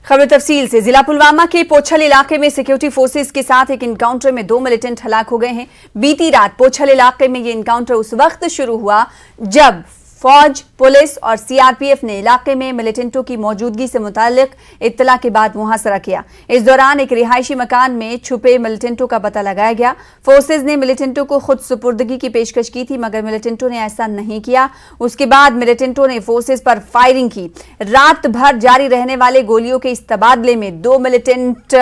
खबर तफसील से। जिला पुलवामा के पोछल इलाके में सिक्योरिटी फोर्सेस के साथ एक इनकाउंटर में 2 मिलिटेंट हलाक हो गए हैं। बीती रात पोछल इलाके में यह इनकाउंटर उस वक्त शुरू हुआ जब फौज, पुलिस और सीआरपीएफ ने इलाके में मिलिटेंटों की मौजूदगी से मुतालिक इत्तला के बाद मुहासरा किया। इस दौरान एक रिहायशी मकान में छुपे मिलिटेंटों का पता लगाया गया। फोर्सेज ने मिलिटेंटों को खुद सुपुर्दगी की पेशकश की थी, मगर मिलिटेंटों ने ऐसा नहीं किया। उसके बाद मिलिटेंटों ने फोर्सेज पर फायरिंग की। रात भर जारी रहने वाले गोलियों के इस तबादले में 2 मिलिटेंट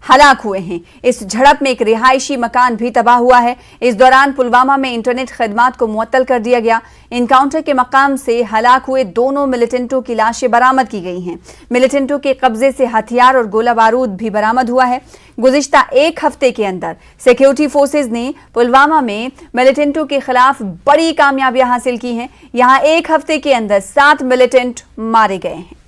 हलाक हुए हैं। इस झड़प में एक रिहायशी मकान भी तबाह हुआ है। इस दौरान पुलवामा में इंटरनेट खदमात को मुअत्तल कर दिया गया। इनकाउंटर के मकाम से हलाक हुए दोनों मिलिटेंटों की लाशें बरामद की गई हैं। मिलिटेंटों के कब्जे से हथियार और गोला बारूद भी बरामद हुआ है। गुज़िश्ता एक हफ्ते के अंदर सिक्योरिटी फोर्सेज ने पुलवामा में मिलिटेंटों के खिलाफ बड़ी कामयाबियां हासिल की हैं। यहां एक हफ्ते के अंदर 7 मिलिटेंट मारे गए हैं।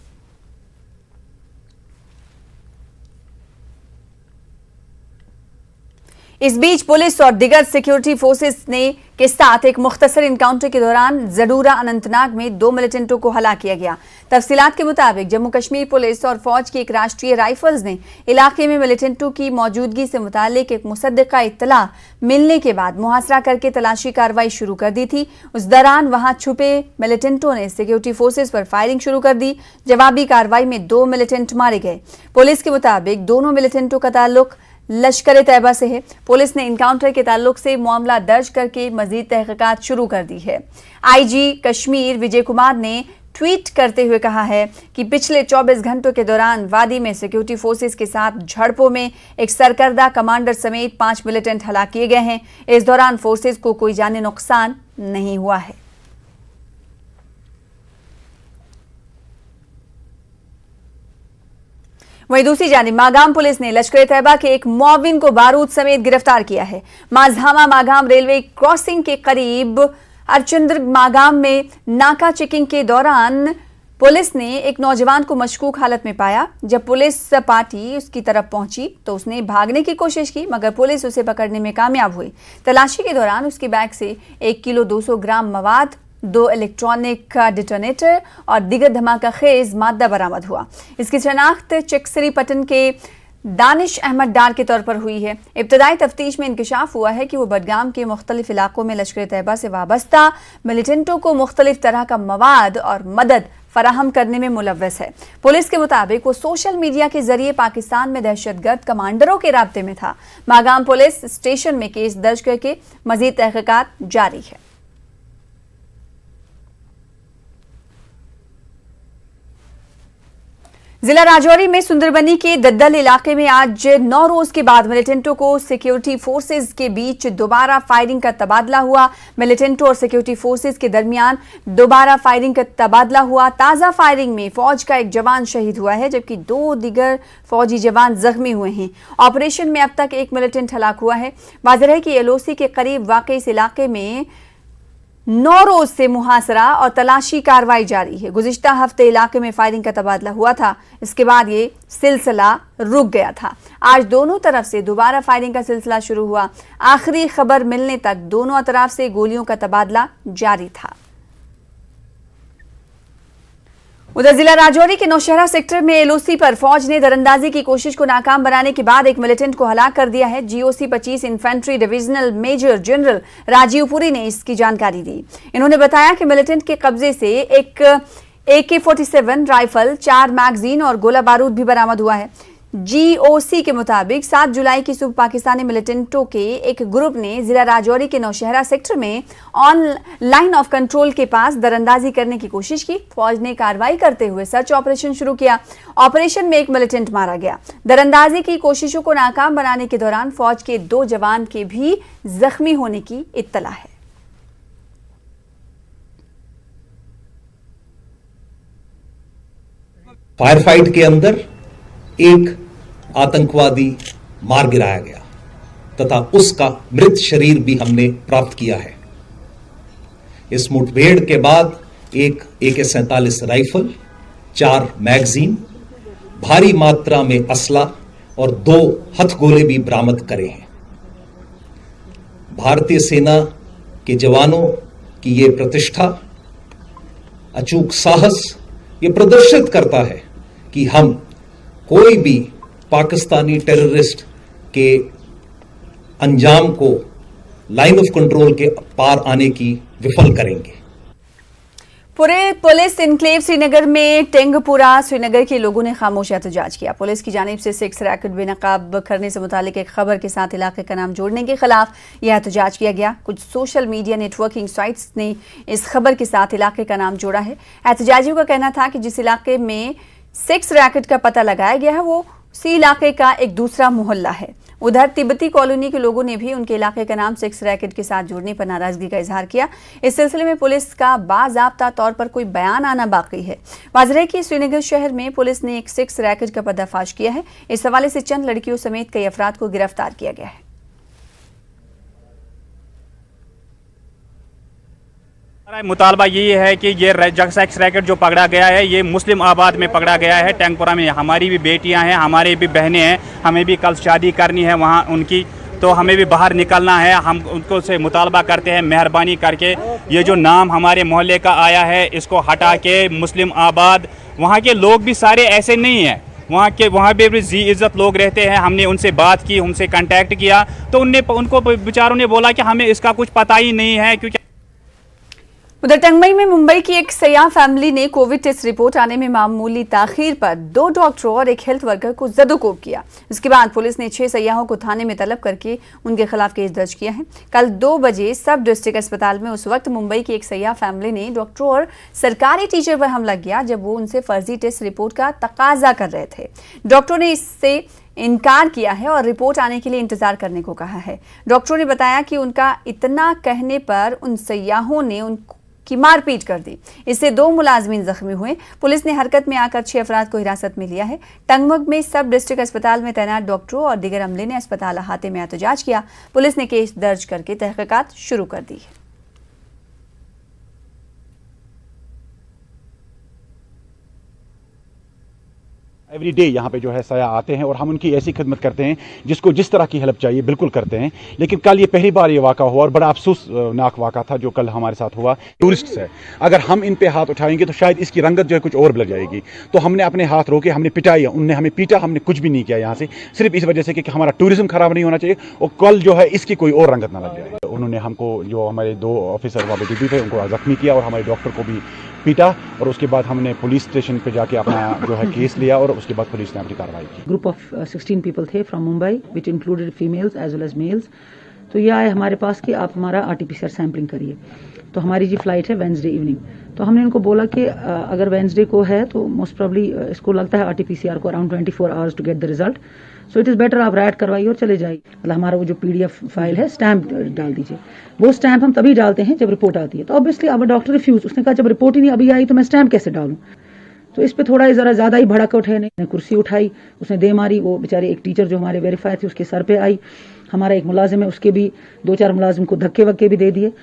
इस बीच पुलिस और दिगर सिक्योरिटी फोर्सेस ने के साथ एक मुख्तसर इनकाउंटर के दौरान जडूरा अनंतनाग में 2 मिलिटेंटों को हलाक किया गया। तफसीलात के मुताबिक जम्मू कश्मीर पुलिस और फौज की एक राष्ट्रीय राइफल्स ने इलाके में मिलिटेंटों की मौजूदगी से मुतालिक एक मुसद्दिका इत्तला मिलने के बाद मुहासरा करके तलाशी कार्रवाई शुरू कर दी थी। उस दौरान वहां छुपे मिलिटेंटों ने सिक्योरिटी फोर्सेस पर फायरिंग शुरू कर दी। जवाबी कार्रवाई में 2 मिलिटेंट मारे गए। पुलिस के मुताबिक दोनों मिलिटेंटों का ताल्लुक लश्कर तैयबा से है। पुलिस ने इनकाउंटर के ताल्लुक से मामला दर्ज करके मजीद तहकीकात शुरू कर दी है। आईजी कश्मीर विजय कुमार ने ट्वीट करते हुए कहा है कि पिछले 24 घंटों के दौरान वादी में सिक्योरिटी फोर्सेस के साथ झड़पों में एक सरकर्दा कमांडर समेत 5 मिलिटेंट हलाक किए गए हैं। इस दौरान फोर्सेस को कोई जानी नुकसान नहीं हुआ है। वहीं दूसरी जानिब मागाम पुलिस ने लश्कर तैयबा के एक मुआविन को बारूद समेत गिरफ्तार किया है। माजहामा मागाम रेलवे क्रॉसिंग के करीब अर्चंद्र मागाम में नाका चेकिंग के दौरान पुलिस ने एक नौजवान को मशकूक हालत में पाया। जब पुलिस पार्टी उसकी तरफ पहुंची तो उसने भागने की कोशिश की, मगर पुलिस उसे पकड़ने में कामयाब हुई। तलाशी के दौरान उसके बैग से 1 किलो 200 ग्राम मवाद, 2 इलेक्ट्रॉनिक डिटोनेटर और दिगर धमाका खेज मादा बरामद हुआ। इसकी शनाख्त चकसरी पटन के दानिश अहमद डार के तौर पर हुई है। इब्तदाई तफ्तीश में इंकशाफ हुआ है कि वो बडगाम के मुख्तलिफ इलाकों में लश्कर तैयबा से वाबस्ता मिलिटेंटों को मुख्तलिफ तरह का मवाद और मदद फराहम करने में मुलव्वस है। पुलिस के मुताबिक वो सोशल मीडिया के जरिए पाकिस्तान में दहशतगर्द कमांडरों के राब्ते में था। मागाम पुलिस स्टेशन में केस दर्ज करके मजीद तहकीकात जारी है। जिला राजौरी में सुंदरबनी के दद्दल इलाके में आज 9 रोज के बाद मिलिटेंटों को सिक्योरिटी फोर्सेज के बीच दोबारा फायरिंग का तबादला हुआ। मिलिटेंटों और सिक्योरिटी फोर्सेज के दरमियान दोबारा फायरिंग का तबादला हुआ। ताजा फायरिंग में फौज का एक जवान शहीद हुआ है, जबकि 2 दिगर फौजी जवान जख्मी हुए हैं। ऑपरेशन में अब तक 1 मिलिटेंट हलाक हुआ है। वाज़ेह है कि एलओसी के करीब वाक़ई इस इलाके में 9 रोज से मुहासरा और तलाशी कार्रवाई जारी है। गुज़िश्ता हफ्ते इलाके में फायरिंग का तबादला हुआ था, इसके बाद ये सिलसिला रुक गया था। आज दोनों तरफ से दोबारा फायरिंग का सिलसिला शुरू हुआ। आखिरी खबर मिलने तक दोनों अतराफ से गोलियों का तबादला जारी था। उधर जिला राजौरी के नौशहरा सेक्टर में एलओसी पर फौज ने दरअंदाजी की कोशिश को नाकाम बनाने के बाद एक मिलिटेंट को हलाक कर दिया है। GOC 25 infantry divisional major general Rajiv Puri ने इसकी जानकारी दी। इन्होंने बताया कि मिलिटेंट के कब्जे से एक AK-47 राइफल, 4 मैगजीन और गोला बारूद भी बरामद हुआ है। जीओसी के मुताबिक 7 जुलाई की सुबह पाकिस्तानी मिलिटेंटों के एक ग्रुप ने जिला राजौरी के नौशहरा सेक्टर में ऑन लाइन ऑफ कंट्रोल के पास दरअंदाजी करने की कोशिश की। फौज ने कार्रवाई करते हुए सर्च ऑपरेशन शुरू किया। ऑपरेशन में 1 मिलिटेंट मारा गया। दरअंदाजी की कोशिशों को नाकाम बनाने के दौरान फौज के 2 जवान के भी जख्मी होने की इत्तला है। फायर फाइट के अंदर एक आतंकवादी मार गिराया गया तथा उसका मृत शरीर भी हमने प्राप्त किया है। इस मुठभेड़ के बाद एक AK-47 राइफल, 4 मैगजीन, भारी मात्रा में असला और 2 हथगोले भी बरामद करे हैं। भारतीय सेना के जवानों की यह प्रतिष्ठा, अचूक साहस ये प्रदर्शित करता है कि हम कोई भी पाकिस्तानी टेररिस्ट के अंजाम को लाइन ऑफ कंट्रोल के पार आने की विफल करेंगे। पूरे पुलिस इनक्लेव श्रीनगर में टेंगपुरा श्रीनगर के लोगों ने खामोश एहतजाज किया। पुलिस की जानिब से सेक्स रैकेट बेनकाब करने से मुतालिक एक खबर के साथ इलाके का नाम जोड़ने के खिलाफ यह एहतजाज किया गया। कुछ सोशल मीडिया नेटवर्किंग साइट्स ने इस खबर के साथ इलाके का नाम जोड़ा है। एहतजाजियों का कहना था कि जिस इलाके में सेक्स रैकेट का पता लगाया गया है वो उसी इलाके का एक दूसरा मोहल्ला है। उधर तिब्बती कॉलोनी के लोगों ने भी उनके इलाके का नाम सेक्स रैकेट के साथ जोड़ने पर नाराजगी का इजहार किया। इस सिलसिले में पुलिस का बाज़ाब्ता तौर पर कोई बयान आना बाकी है। वाज़ेह है कि श्रीनगर शहर में पुलिस ने एक सेक्स रैकेट का पर्दाफाश किया है। इस हवाले से चंद लड़कियों समेत कई अफराद को गिरफ्तार किया गया है। मुतालबा ये है कि ये सेक्स रैकेट जो पकड़ा गया है ये मुस्लिम आबाद में पकड़ा गया है। टेंगपुरा में हमारी भी बेटियां हैं, हमारी भी बहनें हैं, हमें भी कल शादी करनी है वहाँ उनकी, तो हमें भी बाहर निकलना है। हम उनको से मुतालबा करते हैं मेहरबानी करके ये जो नाम हमारे मोहल्ले का आया है इसको हटा के मुस्लिम आबाद, वहाँ के लोग भी सारे ऐसे नहीं हैं, वहाँ पे भी जी इज़्ज़त लोग रहते हैं। हमने उनसे बात की, उनसे कांटेक्ट किया तो उनको बेचारों ने बोला कि हमें इसका कुछ पता ही नहीं है। क्योंकि उधर टंगमई में मुंबई की एक सयाह फैमिली ने कोविड टेस्ट रिपोर्ट आने में मामूली ताखीर पर 2 डॉक्टरों और एक हेल्थ वर्कर को जदोकोब किया। इसके बाद पुलिस ने 6 सयाहों को थाने में तलब करके उनके खिलाफ केस दर्ज किया है। कल 2 बजे सब डिस्ट्रिक्ट अस्पताल में उस वक्त मुंबई की एक सयाह फैमिली ने डॉक्टर और सरकारी टीचर पर हमला किया जब वो उनसे फर्जी टेस्ट रिपोर्ट का तकाजा कर रहे थे। डॉक्टरों ने इससे इनकार किया है और रिपोर्ट आने के लिए इंतजार करने को कहा है। डॉक्टरों ने बताया कि उनका इतना कहने पर उन सयाहों ने की मारपीट कर दी। इससे 2 मुलाजमीन जख्मी हुए। पुलिस ने हरकत में आकर 6 अफराद को हिरासत में लिया है। टंगमग में सब डिस्ट्रिक्ट अस्पताल में तैनात डॉक्टरों और दीगर अमले ने अस्पताल अहाते में एहतजाज किया। पुलिस ने केस दर्ज करके तहकीकात शुरू कर दी है। एवरी डे यहाँ पे जो है सयाह आते हैं और हम उनकी ऐसी खिदमत करते हैं जिसको जिस तरह की हेल्प चाहिए बिल्कुल करते हैं। लेकिन कल ये पहली बार ये वाक़ा हुआ और बड़ा अफसोसनाक वाक़ा था जो कल हमारे साथ हुआ। टूरिस्ट्स है, अगर हम इन पे हाथ उठाएंगे तो शायद इसकी रंगत जो है कुछ और लग जाएगी। तो हमने अपने हाथ रोके, हमने पिटाई, उनने हमें पीटा, हमने कुछ भी नहीं किया यहाँ से, सिर्फ इस वजह से कि हमारा टूरिज्म खराब नहीं होना चाहिए और कल जो है इसकी कोई और रंगत ना लग जाए। उन्होंने हमको जो हमारे 2 ऑफिसर वहाँ पे ड्यूटी थे उनको जख्मी किया और हमारे डॉक्टर को भी पीटा और उसके बाद हमने पुलिस स्टेशन पे जाके अपना जो है केस लिया और उसके बाद पुलिस ने अपनी कार्रवाई की। ग्रुप ऑफ 16 पीपल थे from Mumbai which included females as well as males. तो ये आए हमारे पास कि आप हमारा आरटीपीसीआर सैम्पलिंग करिए। तो हमारी जी फ्लाइट है वेंसडे इवनिंग। तो हमने इनको बोला कि अगर वेंसडे को है तो मोस्ट प्रॉब्ली इसको लगता है आरटीपीसीआर को around 24 hours to get the result. So it is better आप रैट करवाइए और चले जाइए। मतलब हमारा वो जो पीडीएफ फाइल है स्टैम्प डाल दीजिए। वो स्टैम्प हम तभी डालते हैं जब रिपोर्ट आती है। तो ऑब्वियसली अब डॉक्टर रिफ्यूज, उसने कहा जब रिपोर्ट ही नहीं अभी आई तो मैं स्टैम्प कैसे डालूं। तो इस पे थोड़ा ज़रा ज़्यादा ही भड़क उठे ने कुर्सी उठाई, उसने दे मारी। वो बेचारे एक टीचर जो हमारे वेरीफाई थे उसके सर पे आई। हमारा एक मुलाजिम है उसके भी 2-4 मुलाजिम को धक्के वक्के भी दे दिए।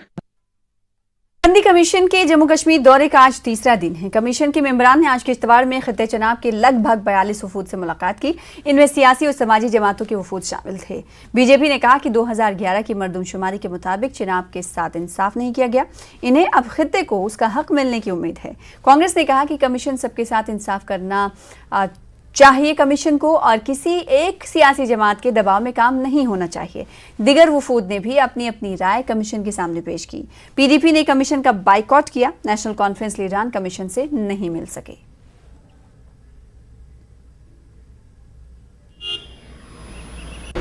बंदी कमीशन के जम्मू कश्मीर दौरे का आज 3रा दिन है। कमीशन के मेंबरान ने आज के इश्तवार में खित्ते चनाब के लगभग 42 वफूद से मुलाकात की। इनमें सियासी और समाजी जमातों के वफूद शामिल थे। बीजेपी ने कहा कि 2011 की मरदमशुमारी के मुताबिक चनाब के साथ इंसाफ नहीं किया गया, इन्हें अब खित्ते को उसका हक मिलने की उम्मीद है। कांग्रेस ने कहा कि कमीशन सबके साथ इंसाफ करना चाहिए कमीशन को और किसी एक सियासी जमात के दबाव में काम नहीं होना चाहिए। दिगर वफूद ने भी अपनी अपनी राय कमीशन के सामने पेश की। पीडीपी ने कमीशन का बाइकॉट किया। नेशनल कॉन्फ्रेंस लीडरान कमीशन से नहीं मिल सके।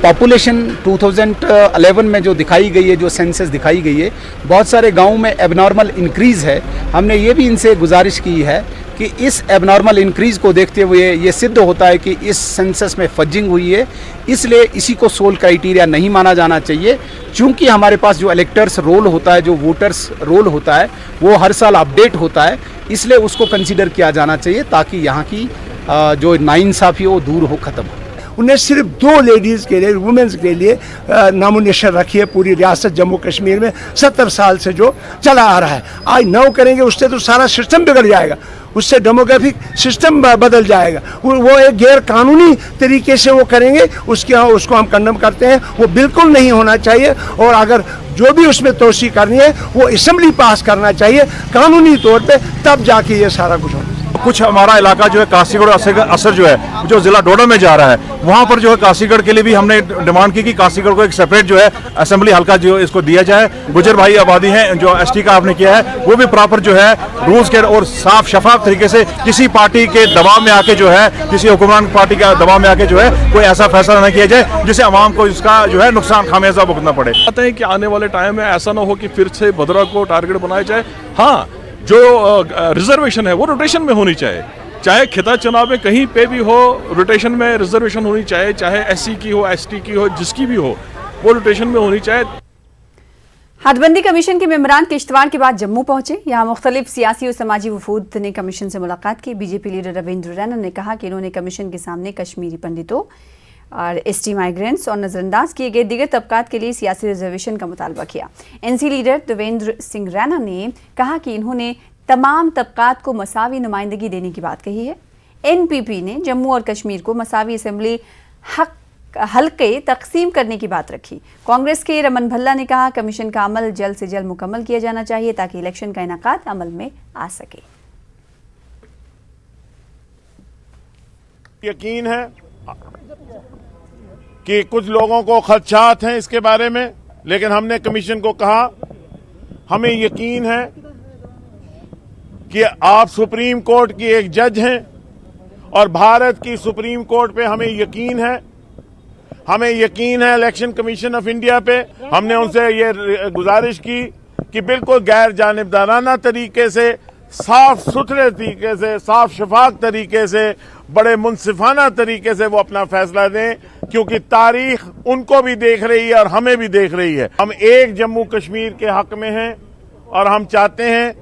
पॉपुलेशन 2011 में जो दिखाई गई है, जो सेंसस दिखाई गई है, बहुत सारे गाँव में एबनॉर्मल इंक्रीज़ है। हमने ये भी इनसे गुजारिश की है कि इस एबनॉर्मल इंक्रीज़ को देखते हुए ये सिद्ध होता है कि इस सेंसस में फजिंग हुई है, इसलिए इसी को सोल क्राइटेरिया नहीं माना जाना चाहिए। चूँकि हमारे पास जो इलेक्टर्स रोल होता है, जो वोटर्स रोल होता है, वो हर साल अपडेट होता है, इसलिए उसको कंसीडर किया जाना चाहिए ताकि यहाँ की जो नाइंसाफ़ी हो दूर हो, ख़त्म हो। उन्हें सिर्फ 2 लेडीज़ के लिए, वुमेंस के लिए नामोनिशन रखी है पूरी रियासत जम्मू कश्मीर में 70 साल से जो चला आ रहा है। आज 9 करेंगे उससे तो सारा सिस्टम बिगड़ जाएगा, उससे डेमोग्राफिक सिस्टम बदल जाएगा। वो एक गैर कानूनी तरीके से वो करेंगे, उसको हम कंडम करते हैं। वो बिल्कुल नहीं होना चाहिए और अगर जो भी उसमें तोसी करनी है वो असेंबली पास करना चाहिए कानूनी तौर पे, तब जाके ये सारा कुछ होना चाहिए। कुछ हमारा इलाका जो है कासीगढ़ असर जो है जो जिला डोडा में जा रहा है, वहां पर जो है कासीगढ़ के लिए भी हमने डिमांड की कि कासीगढ़ को एक सेपरेट जो है असेंबली हल्का जो इसको दिया जाए। गुजर भाई आबादी है, जो एसटी का आपने किया है वो भी प्रॉपर जो है रूल्स के और साफ शफाफ तरीके से किसी पार्टी के दबाव में आके जो है, किसी हुक्मरान पार्टी के दबाव में आके जो है कोई ऐसा फैसला न किया जाए जिससे आवाम को इसका जो है नुकसान खामियाजा भुगतना पड़े। चाहते हैं कि आने वाले टाइम में ऐसा ना हो कि फिर से भद्रा को टारगेट बनाया जाए। हाँ, जो रिजर्वेशन है वो रोटेशन में होनी चाहिए, चाहे खिता चुनाव में कहीं पे भी हो रोटेशन में रिजर्वेशन होनी चाहिए, चाहे एससी की हो एसटी की हो जिसकी भी हो वो रोटेशन में होनी चाहिए। हदबंदी कमीशन के मेंबरान किश्तवाड़ के बाद जम्मू पहुंचे। यहां मुख्तलिफ सियासी और समाजी वफूद ने कमीशन से मुलाकात की। बीजेपी लीडर रविंद्र रैना ने कहा कि इन्होंने कमीशन के सामने कश्मीरी पंडितों और एसटी माइग्रेंट्स और नजरअंदाज किए गए दीगर तबकात के लिए सियासी रिजर्वेशन का मुतालबा किया। एनसी लीडर देवेंद्र सिंह रैना ने कहा कि इन्होंने तमाम तबकात को मसावी नुमाइंदगी देने की बात कही है। एनपीपी ने जम्मू और कश्मीर को मसावी असेंबली हल्के तकसीम करने की बात रखी। कांग्रेस के रमन भल्ला ने कहा कमीशन का अमल जल्द से जल्द मुकम्मल किया जाना चाहिए ताकि इलेक्शन का इनेकाद अमल में आ सके। यकीन है कि कुछ लोगों को खदशात हैं इसके बारे में, लेकिन हमने कमीशन को कहा हमें यकीन है कि आप सुप्रीम कोर्ट की एक जज हैं और भारत की सुप्रीम कोर्ट पे हमें यकीन है। हमें यकीन है इलेक्शन कमीशन ऑफ इंडिया पे। हमने उनसे ये गुजारिश की कि बिल्कुल गैर जानिबदाराना तरीके से, साफ सुथरे तरीके से, साफ शफाफ तरीके से, बड़े मुनसिफाना तरीके से वो अपना फैसला दें, क्योंकि तारीख उनको भी देख रही है और हमें भी देख रही है। हम एक जम्मू कश्मीर के हक में हैं और हम चाहते हैं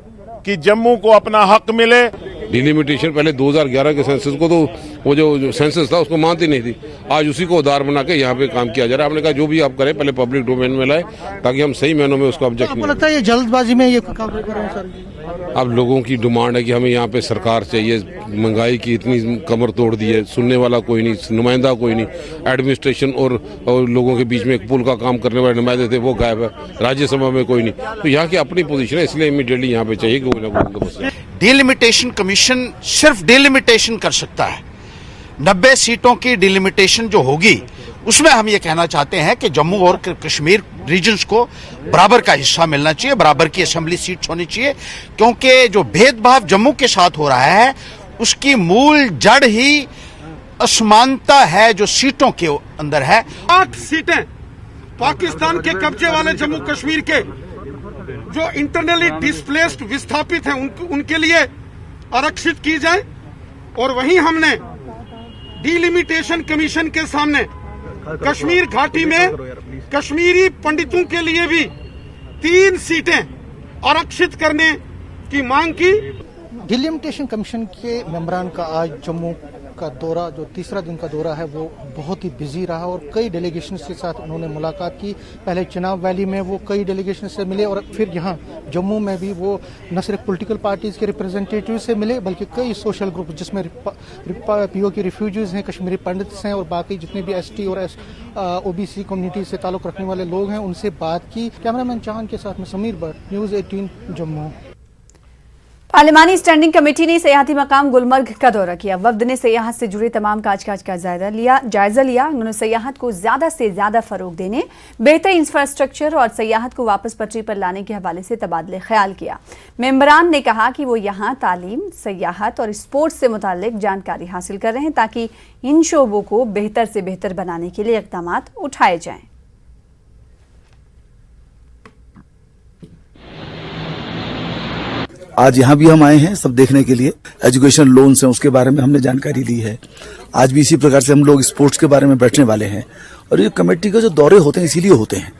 कि जम्मू को अपना हक मिले। डिलिमिटेशन पहले 2011 के सेंसस को तो वो जो सेंसस था उसको मानती नहीं थी, आज उसी को उदार बना के यहाँ पे काम किया जा रहा है। हमने कहा जो भी आप करें पहले पब्लिक डोमेन में लाए ताकि हम सही मायनों में उसको ऑब्जेक्ट लगता है ये जल्दबाजी में ये काम कर रहे हैं सर। अब लोगों की डिमांड है कि हमें यहाँ पे सरकार चाहिए, महंगाई की इतनी कमर तोड़ दी है, सुनने वाला कोई नहीं, नुमाइंदा कोई नहीं, एडमिनिस्ट्रेशन और लोगों के बीच में एक पुल का काम करने वाले नुमाइंदे थे वो गायब है, राज्यसभा में कोई नहीं। तो यहाँ की अपनी पोजीशन है, इसलिए इमीडिएटली यहाँ पे चाहिए कि कोई ना कोई। डिलिमिटेशन कमीशन सिर्फ डिलिमिटेशन कर सकता है। 90 सीटों की डिलिमिटेशन जो होगी उसमें हम ये कहना चाहते हैं कि जम्मू और कश्मीर रीजन्स को बराबर का हिस्सा मिलना चाहिए, बराबर की असेंबली सीट्स होनी चाहिए, क्योंकि जो भेदभाव जम्मू के साथ हो रहा है उसकी मूल जड़ ही असमानता है जो सीटों के अंदर है। 8 सीटें पाकिस्तान के कब्जे वाले जम्मू कश्मीर के जो इंटरनली डिस्प्लेस्ड विस्थापित हैं उनके लिए आरक्षित की जाए, और वहीं हमने डिलिमिटेशन कमीशन के सामने कश्मीर घाटी में कश्मीरी पंडितों के लिए भी 3 सीटें आरक्षित करने की मांग की। डिलिमिटेशन कमीशन के मेंबरान का आज जम्मू का दौरा, जो तीसरा दिन का दौरा है, वो बहुत ही बिजी रहा और कई डेलीगेशन के साथ उन्होंने मुलाकात की। पहले चिनाब वैली में वो कई डेलीगेशन से मिले और फिर यहाँ जम्मू में भी वो न सिर्फ पॉलिटिकल पार्टीज के रिप्रेजेंटेटिव से मिले बल्कि कई सोशल ग्रुप जिसमें पीओ के रिफ्यूजीज हैं, कश्मीरी पंडित्स हैं और बाकी जितने भी एसटी और ओबीसी कम्युनिटी से ताल्लुक रखने वाले लोग हैं उनसे बात की। कैमरामैन चांद के साथ में समीर भट्ट, न्यूज़ 18 जम्मू। पार्लिमानी स्टैंडिंग कमेटी ने सयाहती मकाम गुलमर्ग का दौरा किया। वफ्द ने सयाहत से जुड़े तमाम काज का जायजा लिया। उन्होंने सयाहत को ज्यादा से ज्यादा फरोग देने, बेहतर इंफ्रास्ट्रक्चर और सयाहत को वापस पटरी पर लाने के हवाले से तबादले ख्याल किया। मेंबरान ने कहा कि वो यहाँ तालीम, सयाहत और स्पोर्ट्स से मुतालिक जानकारी हासिल कर रहे हैं ताकि इन शोबों को बेहतर से बेहतर बनाने के लिए इक़दाम उठाए जाएं। आज यहाँ भी हम आए हैं सब देखने के लिए। एजुकेशन लोन्स हैं उसके बारे में हमने जानकारी ली है। आज भी इसी प्रकार से हम लोग स्पोर्ट्स के बारे में बैठने वाले हैं। और ये कमेटी के जो दौरे होते हैं इसीलिए होते हैं।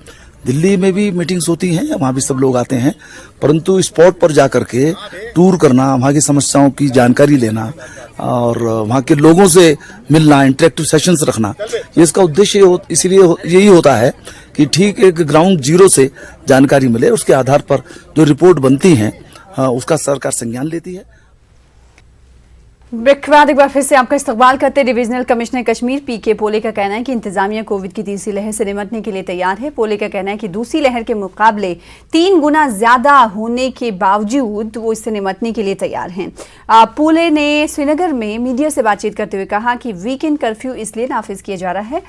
दिल्ली में भी मीटिंग्स होती हैं, वहाँ भी सब लोग आते हैं, परंतु स्पॉट पर जाकर के टूर करना, वहाँ की समस्याओं की जानकारी लेना और वहाँ के लोगों से मिलना, इंटरेक्टिव सेशंस रखना, ये इसका उद्देश्य इसीलिए यही होता है कि ठीक एक ग्राउंड जीरो से जानकारी मिले, उसके आधार पर जो रिपोर्ट बनती हैं उसका सरकार संज्ञान लेती है। ब्रेक के बाद एक बार फिर से आपका इस्तकबाल करते डिविजनल कमिश्नर कश्मीर पीके पोले का कहना है कि इंतजामिया कोविड की तीसरी लहर से निपटने के लिए तैयार है। पोले का कहना है कि दूसरी लहर के मुकाबले 3 गुना ज्यादा होने के बावजूद वो इससे निपटने के लिए तैयार हैं। पोले ने श्रीनगर में मीडिया से बातचीत करते हुए कहा कि वीकेंड कर्फ्यू इसलिए नाफिज किया जा रहा है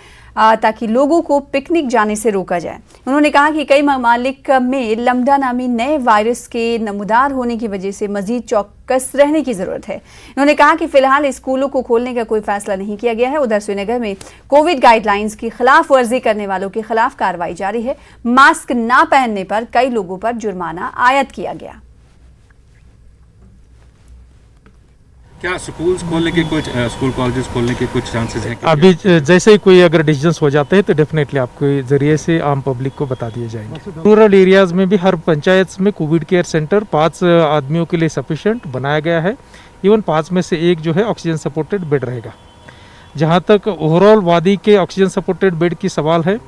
ताकि लोगों को पिकनिक जाने से रोका जाए। उन्होंने कहा कि कई ममालिक में लम्डा नामी नए वायरस के नमूदार होने की वजह से मजीद चौकस रहने की जरूरत है। उन्होंने कहा कि फिलहाल स्कूलों को खोलने का कोई फैसला नहीं किया गया है। उधर श्रीनगर में कोविड गाइडलाइंस की खिलाफ वर्जी करने वालों के खिलाफ कार्रवाई जारी है। मास्क ना पहनने पर कई लोगों पर जुर्माना आयद किया गया। क्या स्कूल्स खोलने के कुछ स्कूल कॉलेजेस खोलने के कुछ चांसेस हैं? अभी जैसे ही कोई अगर डिसीजंस हो जाते हैं तो डेफिनेटली आपके जरिए से आम पब्लिक को बता दिए जाएंगे। रूरल एरियाज में भी हर पंचायत में कोविड केयर सेंटर 5 आदमियों के लिए सफिशिएंट बनाया गया है। इवन 5 में से 1 जो है ऑक्सीजन सपोर्टेड बेड रहेगा। जहाँ तक ओवरऑल वादी के ऑक्सीजन सपोर्टेड बेड की सवाल है,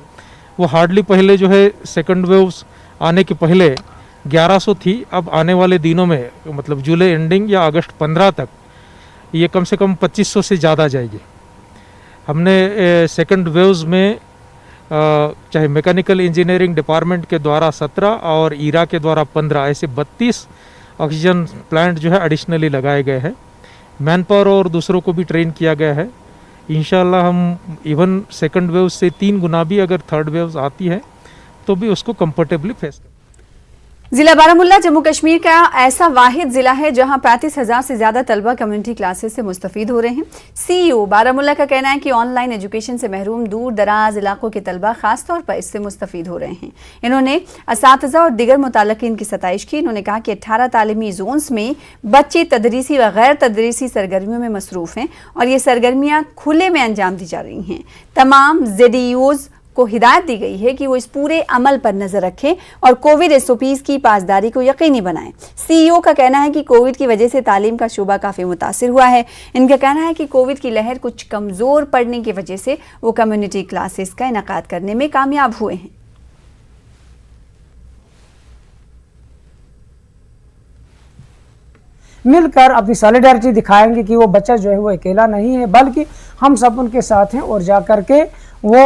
वो हार्डली पहले जो है सेकेंड वेव्स आने के पहले 1100 थी। अब आने वाले दिनों में मतलब जुलाई एंडिंग या अगस्त 15 तक ये कम से कम 2500 से ज़्यादा जाएगी। हमने सेकंड वेव्स में चाहे मैकेनिकल इंजीनियरिंग डिपार्टमेंट के द्वारा 17 और ईरा के द्वारा 15 ऐसे 32 ऑक्सीजन प्लांट जो है एडिशनली लगाए गए हैं। मैन पावर और दूसरों को भी ट्रेन किया गया है। इंशाल्लाह हम इवन सेकंड वेव से 3 गुना भी अगर थर्ड वेव आती है तो भी उसको कंफर्टेबली फेस कर। जिला बारामुल्ला जम्मू कश्मीर का ऐसा वाहिद जिला है जहां 35,000 से ज्यादा तलबा कम्युनिटी क्लासेस से मुस्तफीद हो रहे हैं। सीईओ बारामुल्ला का कहना है कि ऑनलाइन एजुकेशन से महरूम दूर दराज इलाकों के तलबा खासतौर पर इससे मुस्तफीद हो रहे हैं। इन्होंने असातिज़ा और दिगर मुताल्लिकीन की सताइश की। इन्होंने कहा कि 18 तालीमी जोन्स में बच्चे तदरीसी व गैर तदरीसी सरगर्मियों में मसरूफ हैं और ये सरगर्मियाँ खुले में अंजाम दी जा रही हैं। तमाम ZDOs को हिदायत दी गई है कि वो इस पूरे अमल पर नजर रखें और कोविड SOPs की पासदारी को यकीनी बनाएं। सीईओ का कहना है कि कोविड की वजह से तालीम का शोबा काफ़ी मुतासिर हुआ है। इनका कहना है कि कोविड की लहर कुछ कमज़ोर पड़ने की वजह से वो कम्युनिटी क्लासेस का इनेकाद करने में कामयाब हुए हैं। मिलकर अपनी सॉलिडारिटी दिखाएंगे कि वो बच्चा जो है वो अकेला नहीं है, बल्कि हम सब उनके साथ हैं और जा कर के वो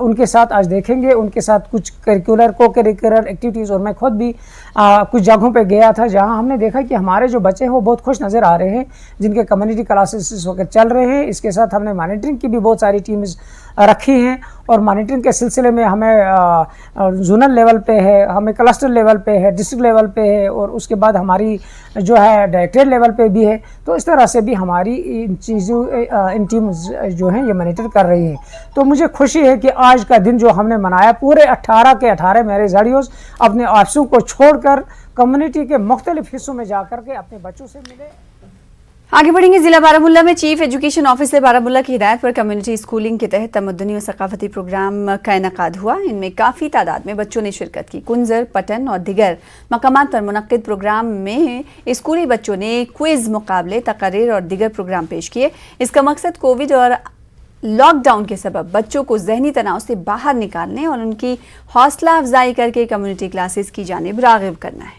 उनके साथ आज देखेंगे। उनके साथ कुछ करिकुलर एक्टिविटीज़, और मैं खुद भी कुछ जगहों पे गया था जहां हमने देखा कि हमारे जो बच्चे हैं वो बहुत खुश नज़र आ रहे हैं, जिनके कम्युनिटी क्लासेस इस वक्त चल रहे हैं। इसके साथ हमने मॉनिटरिंग की भी बहुत सारी टीम्स रखी हैं और मॉनिटरिंग के सिलसिले में हमें जोनल लेवल पे है, हमें क्लस्टर लेवल पे है, डिस्ट्रिक्ट लेवल पे है और उसके बाद हमारी जो है डायरेक्टरेट लेवल पे भी है। तो इस तरह से भी हमारी इन चीज़ों इन टीम्स जो हैं ये मॉनिटर कर रही हैं। तो मुझे खुशी है कि आज का दिन जो हमने मनाया, पूरे 18 के 18 मेरे ZDOs अपने ऑफिसों को छोड़कर कम्युनिटी के मुख्तलिफ हिस्सों में जाकर के अपने बच्चों से मिले। आगे बढ़ेंगे। जिला बारामुल्ला में चीफ एजुकेशन ऑफिसर बारामुल्ला की हिदायत पर कम्युनिटी स्कूलिंग के तहत तमद्दुनी और सकाफती प्रोग्राम का इनेकाद हुआ। इनमें काफ़ी तादाद में बच्चों ने शिरकत की। कुंजर, पटन और दिगर मकामात पर मुनक्किद प्रोग्राम में स्कूली बच्चों ने क्विज मुकाबले, तकरीर और दिगर प्रोग्राम पेश किए। इसका मकसद कोविड और लॉकडाउन के सबब बच्चों को जहनी तनाव से बाहर निकालने और उनकी हौसला अफजाई करके कम्युनिटी क्लासेस की जानिब राग़िब करना है।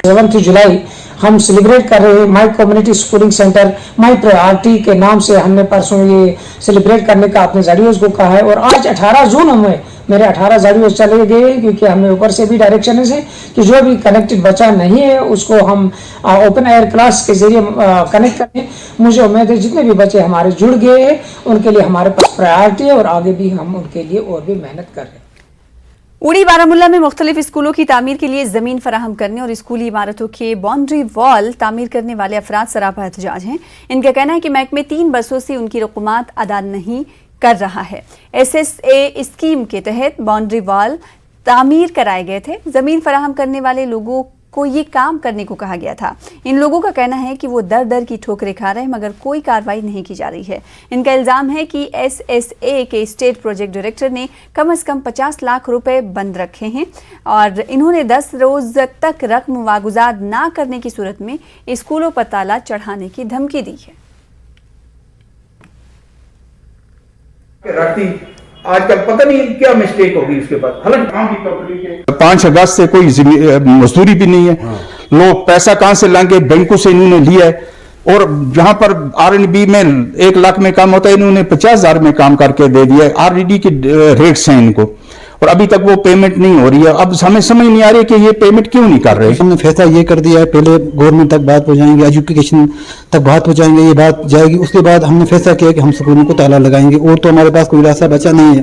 7 जुलाई हम सेलिब्रेट कर रहे हैं my community schooling centre my priority के नाम से। हमने परसों ये सेलिब्रेट करने का अपने ZDOs को कहा है और आज 18 जून में मेरे 18 ZDOs चले गए, क्योंकि हमने ऊपर से भी डायरेक्शन है कि जो भी कनेक्टेड बच्चा नहीं है उसको हम ओपन एयर क्लास के जरिए कनेक्ट करें। मुझे उम्मीद है जितने भी बच्चे हमारे जुड़ गए हैं उनके लिए हमारे पास प्रायोरिटी है और आगे भी हम उनके लिए और भी मेहनत कर रहे हैं। उड़ी बारामुल्ला में मुख्तलिफ स्कूलों की तामीर के लिए ज़मीन फराहम करने और स्कूली इमारतों के बाउंड्री वॉल तामीर करने वाले अफराद सरापा एहतजाज हैं। इनका कहना है कि महकमे 3 बरसों से उनकी रकूमात अदा नहीं कर रहा है। SSA स्कीम के तहत बाउंड्री वॉल तामीर कराए गए थे। ज़मीन फराहम करने वाले लोगों को ये काम करने को कहा गया था। इन लोगों का कहना है कि वो दर दर की ठोकरें खा रहे हैं मगर कोई कार्रवाई नहीं की जा रही है। इनका इल्ज़ाम है कि SSA के स्टेट प्रोजेक्ट डायरेक्टर ने कम से कम 50 लाख रुपए बंद रखे हैं और इन्होंने 10 रोज तक रकम वागुजार ना करने की सूरत में स्कूलों पर ताला चढ़ाने की धमकी दी है। राती आजकल पता नहीं क्या मिस्टेक होगी उसके बाद। हालांकि काम की कंपनी के 5 अगस्त से कोई मजदूरी भी नहीं है, लोग पैसा कहां से लाएंगे, बैंकों से इन्होंने लिया है। और जहां पर आरएनबी में 1 लाख में काम होता है, इन्होंने 50,000 में काम करके दे दिया है। आरडीडी के रेट्स हैं इनको, और अभी तक वो पेमेंट नहीं हो रही है। अब हमें समझ नहीं आ रही कि ये पेमेंट क्यों नहीं कर रहे। हमने फैसला ये कर दिया है, पहले गवर्नमेंट तक बात पहुंचाएंगे, एजुकेशन तक बात पहुंचाएंगे, ये बात जाएगी। उसके बाद हमने फैसला किया कि हम स्कूलों को ताला लगाएंगे, और तो हमारे पास कोई रास्ता बचा नहीं है,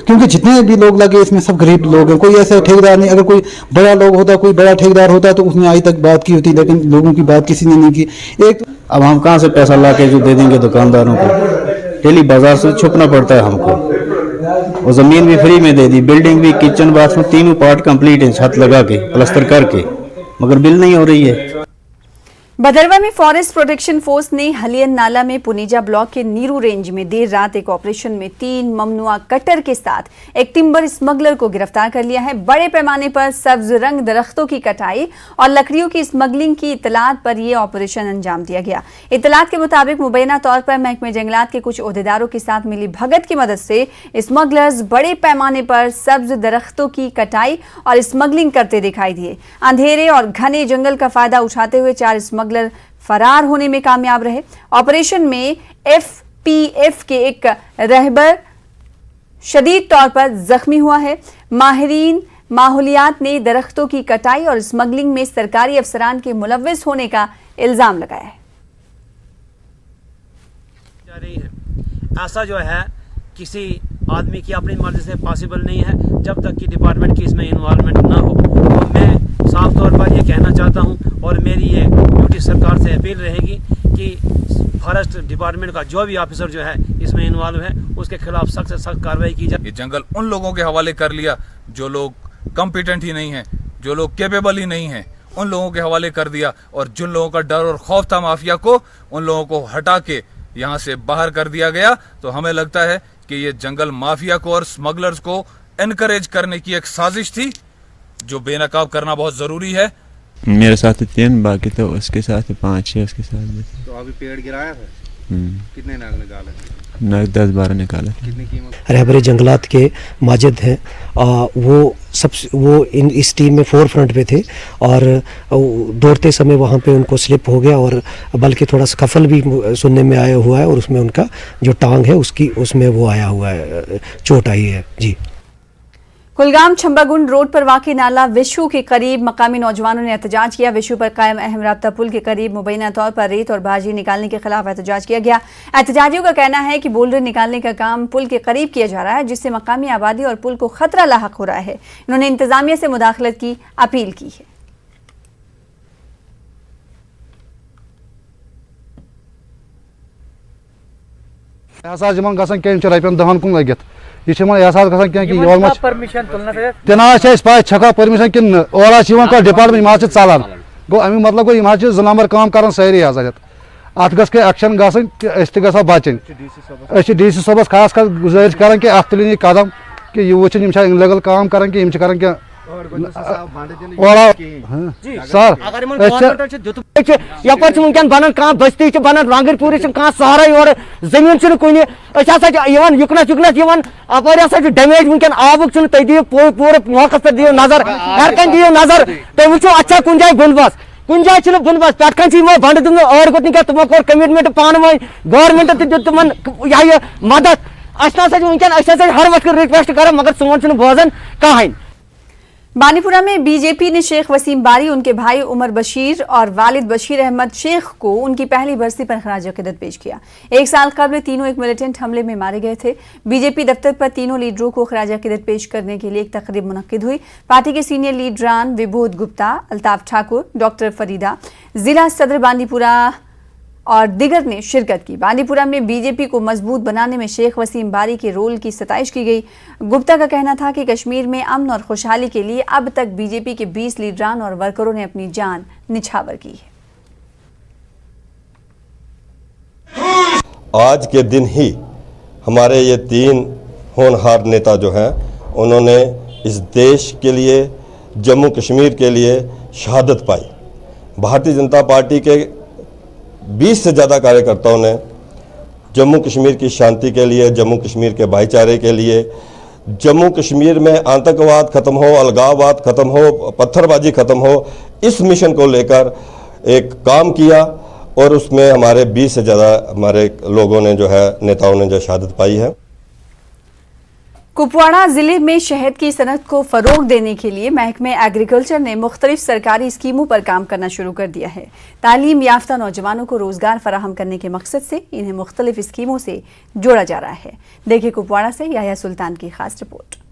क्योंकि जितने भी लोग लगे इसमें सब गरीब लोग हैं। कोई ऐसा ठेकेदार नहीं, अगर कोई बड़ा लोग होता, कोई बड़ा ठेकेदार होता तो उसने आज तक बात की होती, लेकिन लोगों की बात किसी ने नहीं की। एक अब हम कहाँ से पैसा ला के जो दे देंगे दुकानदारों को, डेली बाजार से छुपना पड़ता है हमको। और जमीन भी फ्री में दे दी, बिल्डिंग भी, किचन बाथरूम तीनों पार्ट कंप्लीट है, छत लगा के प्लास्टर करके, मगर बिल नहीं हो रही है। भदरवा में फॉरेस्ट प्रोटेक्शन फोर्स ने हलियन नाला में पुनीजा ब्लॉक के नीरू रेंज में देर रात एक ऑपरेशन में 3 ममनुआ कटर के साथ एक टिम्बर स्मगलर को गिरफ्तार कर लिया है। बड़े पैमाने पर सब्ज रंग दरख्तों की कटाई और लकड़ियों की स्मगलिंग की इतलात पर यह ऑपरेशन अंजाम दिया गया। इतलात के मुताबिक मुबैना तौर पर महकमे जंगलात के कुछ ओहदेदारों के साथ मिली भगत की मदद से स्मगलर्स बड़े पैमाने पर सब्ज दरख्तों की कटाई और स्मगलिंग करते दिखाई दिए। अंधेरे और घने जंगल का फायदा उठाते हुए 4 स्मगलर फरार होने में कामयाब रहे। ऑपरेशन में एफपीएफ के एक रहबर शदीद तौर पर जख्मी हुआ है। माहिरीन माहौलियात ने दरख्तों की कटाई और स्मगलिंग में सरकारी अफसरान के मुलव्विस होने का इल्जाम लगाया है। ऐसा जो है किसी आदमी की अपनी मर्जी से पॉसिबल नहीं है, जब तक कि डिपार्टमेंट की इसमें इन्वॉल्वमेंट ना हो। तो मैं साफ तौर पर ये कहना चाहता हूँ, और मेरी ये ड्यूटी सरकार से अपील रहेगी कि फॉरेस्ट डिपार्टमेंट का जो भी ऑफिसर जो है इसमें इन्वॉल्व है, उसके खिलाफ सख्त से सख्त कार्रवाई की जाए। ये जंगल उन लोगों के हवाले कर लिया जो लोग कॉम्पिटेंट ही नहीं है, जो लोग कैपेबल ही नहीं है, उन लोगों के हवाले कर दिया। और जिन लोगों का डर और खौफ था माफिया को, उन लोगों को हटा के यहाँ से बाहर कर दिया गया। तो हमें लगता है कि ये जंगल माफिया को और स्मगलर्स को एनकरेज करने की एक साजिश थी, जो बेनकाब करना बहुत जरूरी है। मेरे साथ 3, बाकी तो उसके साथ 5-6 उसके साथ। तो अभी पेड़ गिराया था, कितने नाग निकाले? नाग 10-12 निकाले। कितनी कीमत? रहबरे जंगलात के माजिद हैं, वो इस टीम में 4 फ्रंट पे थे, और दौड़ते समय वहाँ पे उनको स्लिप हो गया, और बल्कि थोड़ा स्कफल भी सुनने में आया हुआ है, और उसमें उनका जो टांग है उसमें वो आया हुआ है, चोट आई है जी। कुलगाम छंबागुंड रोड पर वाक़ नाला विशु के करीब मकामी नौजवानों ने एहतजाज किया। विशु पर कायम अहम राब्ता पुल के करीब मुबैना तौर पर रेत और बाजी निकालने के खिलाफ एहतजाज किया गया। एहतजाजियों का कहना है कि बोल्डर निकालने का काम पुल के करीब किया जा रहा है, जिससे मकामी आबादी और पुल को खतरा लाहक हो रहा है। इन्होंने इंतजामिया से मुदाखलत की अपील की है। छका परमिशन कि और डिपार्टमेंट माज चलान गो अमी मतलब गो यम 2 नंबर काम कर सारी हजरत अत गस एक्शन गो बचन डीसी सबस खास कर गुजारिश कर कि अत तुलिन कदम कि यह वुचन इनलीगल काम कर सर यपर वनकन बनान कह बस्ती बनान रंगरपुरी सहरा और जमीन कुन युकनस अपर डैमेज वनकन आबुक तुम दियो पूरे मौके पर दियो नजर हर कन दियो नजर तुम वो अच्छा कुन जाए बुनबस कुन जाए बुनबस पे बंद तुम और गुत तुमो कोर कमिटमेंट पान वन गवर्नमेंट तुम यह मदद वनकन हर वक्त रिक्वेस्ट कर मगर सोन बोजान कहीं। बानीपुरा में बीजेपी ने शेख वसीम बारी, उनके भाई उमर बशीर और वालिद बशीर अहमद शेख को उनकी पहली बरसी पर खराज अकीदत पेश किया। 1 साल कबल तीनों एक मिलिटेंट हमले में मारे गए थे। बीजेपी दफ्तर पर तीनों लीडरों को खराज अकीदत पेश करने के लिए एक तकरीब मुनक्किद हुई। पार्टी के सीनियर लीडरान विभूत गुप्ता, अल्ताफ ठाकुर, डॉक्टर फरीदा, जिला सदर बांदीपुरा और दिगर ने शिरकत की। बांदीपुरा में बीजेपी को मजबूत बनाने में शेख वसीम बारी के रोल की सताइश की गई। गुप्ता का कहना था कि कश्मीर में अमन और खुशहाली के लिए अब तक बीजेपी के 20 लीडरान और वर्करों ने अपनी जान निछावर की है। आज के दिन ही हमारे ये 3 होनहार नेता जो हैं, उन्होंने इस देश के लिए, जम्मू कश्मीर के लिए शहादत पाई। भारतीय जनता पार्टी के 20 से ज़्यादा कार्यकर्ताओं ने जम्मू कश्मीर की शांति के लिए, जम्मू कश्मीर के भाईचारे के लिए, जम्मू कश्मीर में आतंकवाद खत्म हो, अलगाववाद खत्म हो, पत्थरबाजी खत्म हो, इस मिशन को लेकर एक काम किया और उसमें हमारे 20 से ज़्यादा हमारे लोगों ने जो है, नेताओं ने जो शहादत पाई है। कुपवाड़ा जिले में शहद की सनत को फरोग देने के लिए महकमे एग्रीकल्चर ने मुख्तलिफ सरकारी स्कीमों पर काम करना शुरू कर दिया है। तालीम याफ्ता नौजवानों को रोजगार फराहम करने के मकसद से इन्हें मुख्तलिफ स्कीमों से जोड़ा जा रहा है। देखिए कुपवाड़ा से याह्या सुल्तान की खास रिपोर्ट।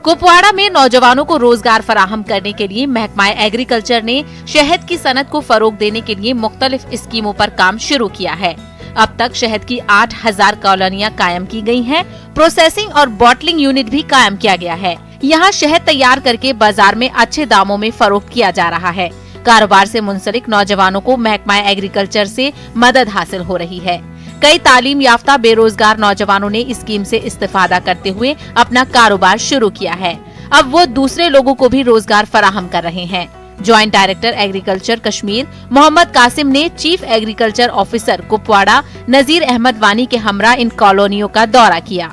कुपवाड़ा में नौजवानों को रोजगार फराहम करने के लिए महकमा एग्रीकल्चर ने शहद की सनत को फरोग देने के लिए मुख्तलिफ स्कीमों पर काम शुरू किया है। अब तक शहद की 8000 कॉलोनियां कायम की गई हैं। प्रोसेसिंग और बॉटलिंग यूनिट भी कायम किया गया है। यहाँ शहद तैयार करके बाजार में अच्छे दामों में फरोख्त किया जा रहा है। कारोबार से मुंसलिक नौजवानों को महकमा एग्रीकल्चर से मदद हासिल हो रही है। कई तालीम याफ्ता बेरोजगार नौजवानों ने इस स्कीम से इस्तेफादा करते हुए अपना कारोबार शुरू किया है। अब वो दूसरे लोगों को भी रोजगार फराहम कर रहे हैं। Joint director agriculture Kashmir Mohammad Qasim ने chief agriculture officer Kupwara Nazir Ahmad Wani के हमरा इन कॉलोनियों का दौरा किया।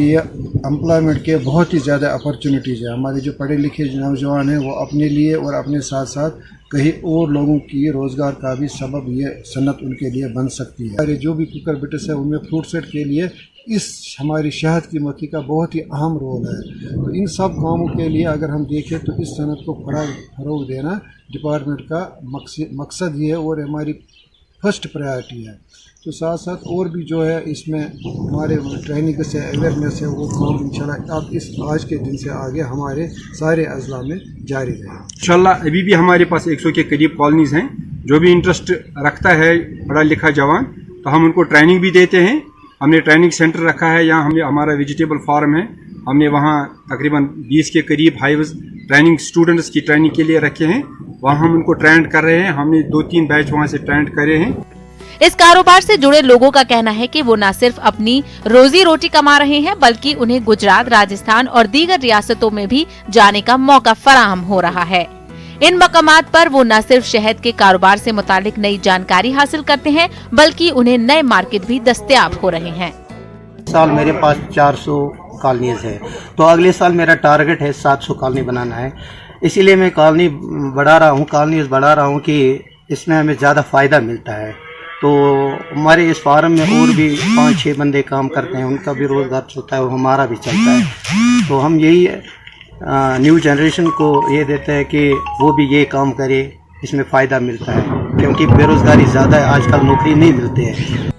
ये एम्प्लॉयमेंट के बहुत ही ज़्यादा अपॉर्चुनिटीज़ है। हमारे जो पढ़े लिखे नौजवान हैं वो अपने लिए और अपने साथ साथ कहीं और लोगों की रोज़गार का भी सबब ये सनत उनके लिए बन सकती है। हमारे जो भी कुकर बिटस है उनमें फ्रूट सेट के लिए इस हमारी शहद की मोती का बहुत ही अहम रोल है। तो इन सब कामों के लिए अगर हम देखें तो इस सनत को फरोग देना डिपार्टमेंट का मकसद ये है और हमारी फर्स्ट प्रायोरिटी है। तो साथ साथ और भी जो है इसमें हमारे ट्रेनिंग से अवेयरनेस है वो काम इंशाल्लाह अब इस आज के दिन से आगे हमारे सारे अजला में जारी रहेगा। इंशाल्लाह अभी भी हमारे पास 100 के करीब कॉलोनीज हैं। जो भी इंटरेस्ट रखता है पढ़ा लिखा जवान, तो हम उनको ट्रेनिंग भी देते हैं। हमने ट्रेनिंग सेंटर रखा है, यहाँ हमने हमारा वेजिटेबल फार्म है, हमने वहाँ तकरीबन 20 के करीब हाईवेज ट्रेनिंग स्टूडेंट्स की ट्रेनिंग के लिए रखे हैं। वहाँ हम उनको ट्रेंड कर रहे हैं। हमने 2-3 बैच वहाँ से ट्रेंड करे हैं। इस कारोबार से जुड़े लोगों का कहना है कि वो न सिर्फ अपनी रोजी रोटी कमा रहे हैं बल्कि उन्हें गुजरात, राजस्थान और दीगर रियासतों में भी जाने का मौका फराहम हो रहा है। इन मकामात पर वो न सिर्फ शहद के कारोबार से मुतालिक नई जानकारी हासिल करते हैं बल्कि उन्हें नए मार्केट भी दस्तयाब हो रहे हैं। साल मेरे पास 400 कॉलोनीज है, तो अगले साल मेरा टारगेट है 700 कॉलोनी बनाना है। इसीलिए मैं कॉलोनीज बढ़ा रहा हूँ कि इसमें हमें ज़्यादा फ़ायदा मिलता है। तो हमारे इस फार्म में और भी 5-6 बंदे काम करते हैं, उनका भी रोज़गार चलता है और हमारा भी चलता है। तो हम यही न्यू जनरेशन को ये देते हैं कि वो भी ये काम करे, इसमें फ़ायदा मिलता है क्योंकि बेरोज़गारी ज़्यादा है, आजकल नौकरी नहीं मिलती है।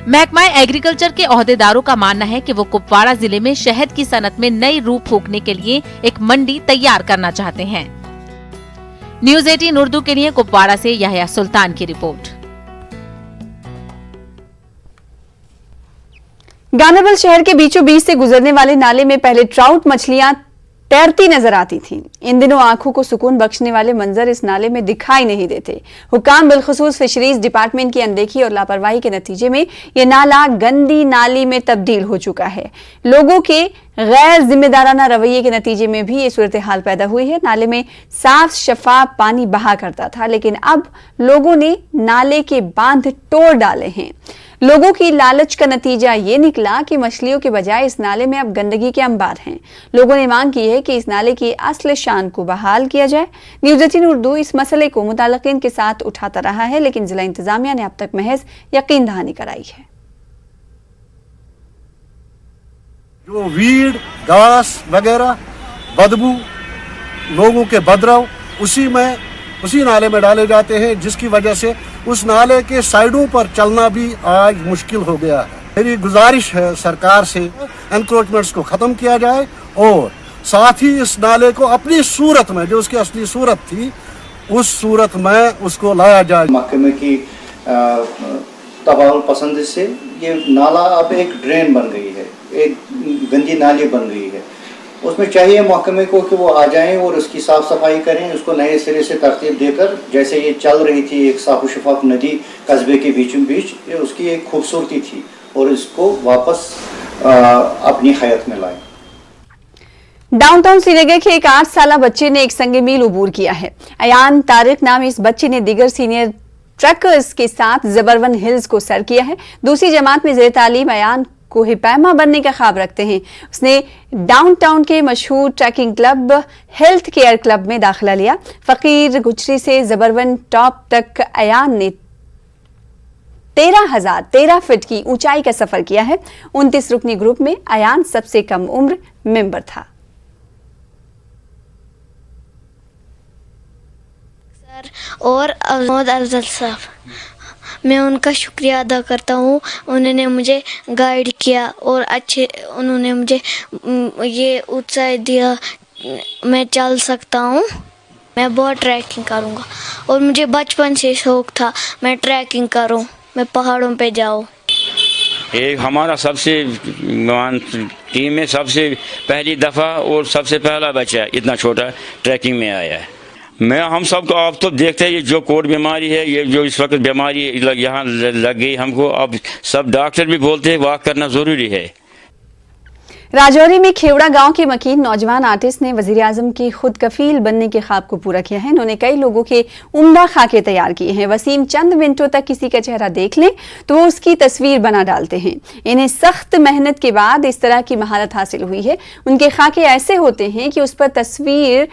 महकमा एग्रीकल्चर के ओहदेदारों का मानना है कि वो कुपवाड़ा जिले में शहद की सनत में नई रूह फूंकने के लिए एक मंडी तैयार करना चाहते हैं। न्यूज़ 18 उर्दू के लिए कुपवाड़ा से याह्या सुल्तान की रिपोर्ट। गानाबल शहर के बीचों बीच से गुजरने वाले नाले में पहले ट्राउट मछलियां तैरती नजर आती थीं। इन दिनों आंखों को सुकून बख्शने वाले मंजर इस नाले में दिखाई नहीं देते। हुकाम बिलखुसूस फिशरीज डिपार्टमेंट की अनदेखी और लापरवाही के नतीजे में यह नाला गंदी नाली में तब्दील हो चुका है। लोगों के गैर जिम्मेदाराना रवैये के नतीजे में भी ये सूरत हाल पैदा हुई है। नाले में साफ शफाफ पानी बहा करता था, लेकिन अब लोगों ने नाले के बांध तोड़ डाले हैं। लोगों की लालच का नतीजा ये निकला कि मछलियों के बजाय इस नाले में अब गंदगी के अंबार हैं। लोगों ने मांग की है कि इस नाले की असल शान को बहाल किया जाए। न्यूज़ 18 उर्दू इस मसले को मुताल्लिकीन के साथ उठाता रहा है, लेकिन जिला इंतजामिया ने अब तक महज यकीन दहानी कराई है। जो वीड, घास वगैरह बदबू, लोगों के बदराव उसी नाले में डाले जाते हैं, जिसकी वजह से उस नाले के साइडों पर चलना भी आज मुश्किल हो गया है। मेरी गुजारिश है सरकार से एनक्रोचमेंट्स को खत्म किया जाए और साथ ही इस नाले को अपनी सूरत में, जो उसकी असली सूरत थी, उस सूरत में उसको लाया जाए। महकमे की तबाहुल पसंद से ये नाला अब एक ड्रेन बन गई है, एक गंदी नाली बन गई है। उसमें चाहिए महकमे को कि वो आ जाएं और उसकी साफ़ सफाई करें, उसको नए सिरे से तरतीब देकर, जैसे ये चल रही थी एक साफ शफाफ नदी कस्बे के बीचों बीच, ये उसकी एक खूबसूरती थी और इसको वापस अपनी हयात में लाएं। डाउनटाउन श्रीनगर के एक 8 साला बच्चे ने एक संगे मील उबूर किया है। अयान तारिक नामी इस बच्चे ने दीगर सीनियर ट्रकर्स के साथ जबरवन हिल्स को सर किया है। दूसरी जमात में ज़ेर तालीम अयान कोहे पैमा बनने का ख्वाब रखते हैं। उसने डाउनटाउन के मशहूर tracking club health care club में दाखिला लिया। फकीर गुजरी से जबरवन टॉप तक अयान ने 13,013 फीट की ऊंचाई का सफर किया है। 29 रुकनी ग्रुप में अयान सबसे कम उम्र मेंबर था। और मोहम्मद अफजल साहब, मैं उनका शुक्रिया अदा करता हूँ। उन्होंने मुझे गाइड किया और उन्होंने मुझे ये उत्साह दिया मैं चल सकता हूँ। मैं बहुत ट्रैकिंग करूँगा और मुझे बचपन से शौक था मैं ट्रैकिंग करूँ, मैं पहाड़ों पे जाऊँ। एक हमारा सबसे टीम में सबसे पहली दफ़ा और सबसे पहला बच्चा इतना छोटा ट्रैकिंग में आया है। हम सबको आप तो देखते हैं ये जो कोविड बीमारी है, ये जो इस वक्त बीमारी यहाँ लग गई हमको, अब सब डॉक्टर भी बोलते हैं वॉक करना ज़रूरी है। राजौरी में खेवड़ा गांव के मकीन नौजवान आर्टिस्ट ने वजीर आजम की खुद कफील बनने के ख्वाब को पूरा किया है। इन्होंने कई लोगों के उम्दा खाके तैयार किए हैं। वसीम चंद मिनटों तक किसी का चेहरा देख लें तो वो उसकी तस्वीर बना डालते हैं। इन्हें सख्त मेहनत के बाद इस तरह की महारत हासिल हुई है। उनके खाके ऐसे होते हैं कि उस पर तस्वीर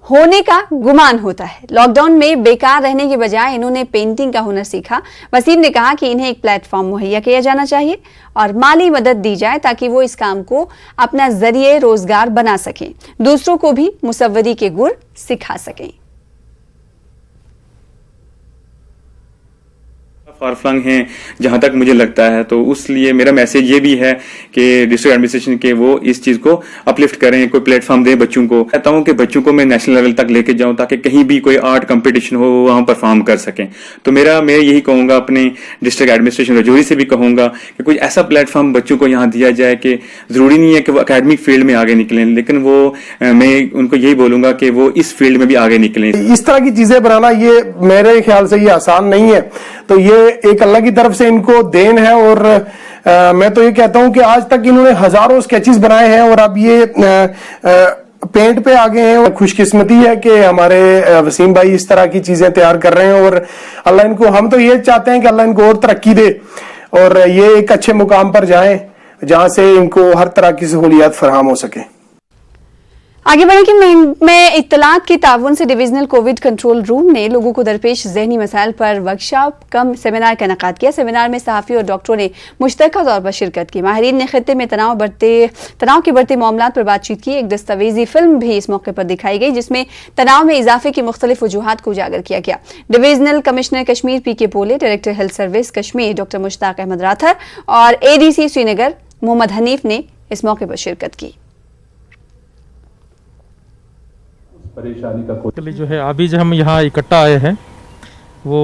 होने का गुमान होता है। लॉकडाउन में बेकार रहने के बजाय इन्होंने पेंटिंग का हुनर सीखा। वसीम ने कहा कि इन्हें एक प्लेटफॉर्म मुहैया किया जाना चाहिए और माली मदद दी जाए ताकि वो इस काम को अपना जरिए रोजगार बना सकें, दूसरों को भी मुसव्वरी के गुर सिखा सकें। फारफ्लंग हैं जहां तक मुझे लगता है, तो उसलिए मेरा मैसेज ये भी है कि डिस्ट्रिक्ट एडमिनिस्ट्रेशन के वो इस चीज को अपलिफ्ट करें, कोई प्लेटफॉर्म दें बच्चों को। कहता हूं कि बच्चों को मैं नेशनल लेवल तक लेके जाऊं ताकि कहीं भी कोई आर्ट कंपटीशन हो वहां परफॉर्म कर सकें। तो मैं यही कहूंगा, अपने डिस्ट्रिक्ट एडमिनिस्ट्रेशन रजौरी से भी कहूंगा कि कुछ ऐसा प्लेटफॉर्म बच्चों को यहाँ दिया जाए कि जरूरी नहीं है कि वो अकेडमिक फील्ड में आगे निकलें, लेकिन मैं उनको यही बोलूंगा कि वो इस फील्ड में भी आगे निकलें। इस तरह की चीजें बनाना ये मेरे ख्याल से ये आसान नहीं है, तो ये एक अल्लाह की तरफ से इनको देन है। और मैं तो ये कहता हूं कि आज तक इन्होंने हजारों स्केचेस बनाए हैं और अब ये पेंट पे आ गए हैं। और खुशकिस्मती है कि हमारे वसीम भाई इस तरह की चीजें तैयार कर रहे हैं और अल्लाह इनको, हम तो ये चाहते हैं कि अल्लाह इनको और तरक्की दे और ये एक अच्छे मुकाम पर जाएं जहां से इनको हर तरह की सहूलियत फराहम हो सके। आगे बढ़े कि में इत्तलात के ताउन से डिविजनल कोविड कंट्रोल रूम ने लोगों को दरपेश ज़हनी मसाइल पर वर्कशॉप कम सेमिनार का इनेकाद किया। सेमिनार में सहाफ़ी और डॉक्टरों ने मुश्तरका तौर पर शिरकत की। माहिरीन ने खित्ते में तनाव के बढ़ते मामलात पर बातचीत की। एक दस्तावेजी फिल्म भी इस मौके पर दिखाई गई जिसमें तनाव में इजाफे की मुख्तलिफ वजूहात को उजागर किया गया। Divisional commissioner Kashmir PK Pole, director health service Kashmir doctor Mushtaq Ahmad Rather और ADC श्रीनगर मोहम्मद हनीफ ने इस मौके पर शिरकत की। परेशानी का जो है अभी जो हम यहाँ इकट्ठा आए हैं वो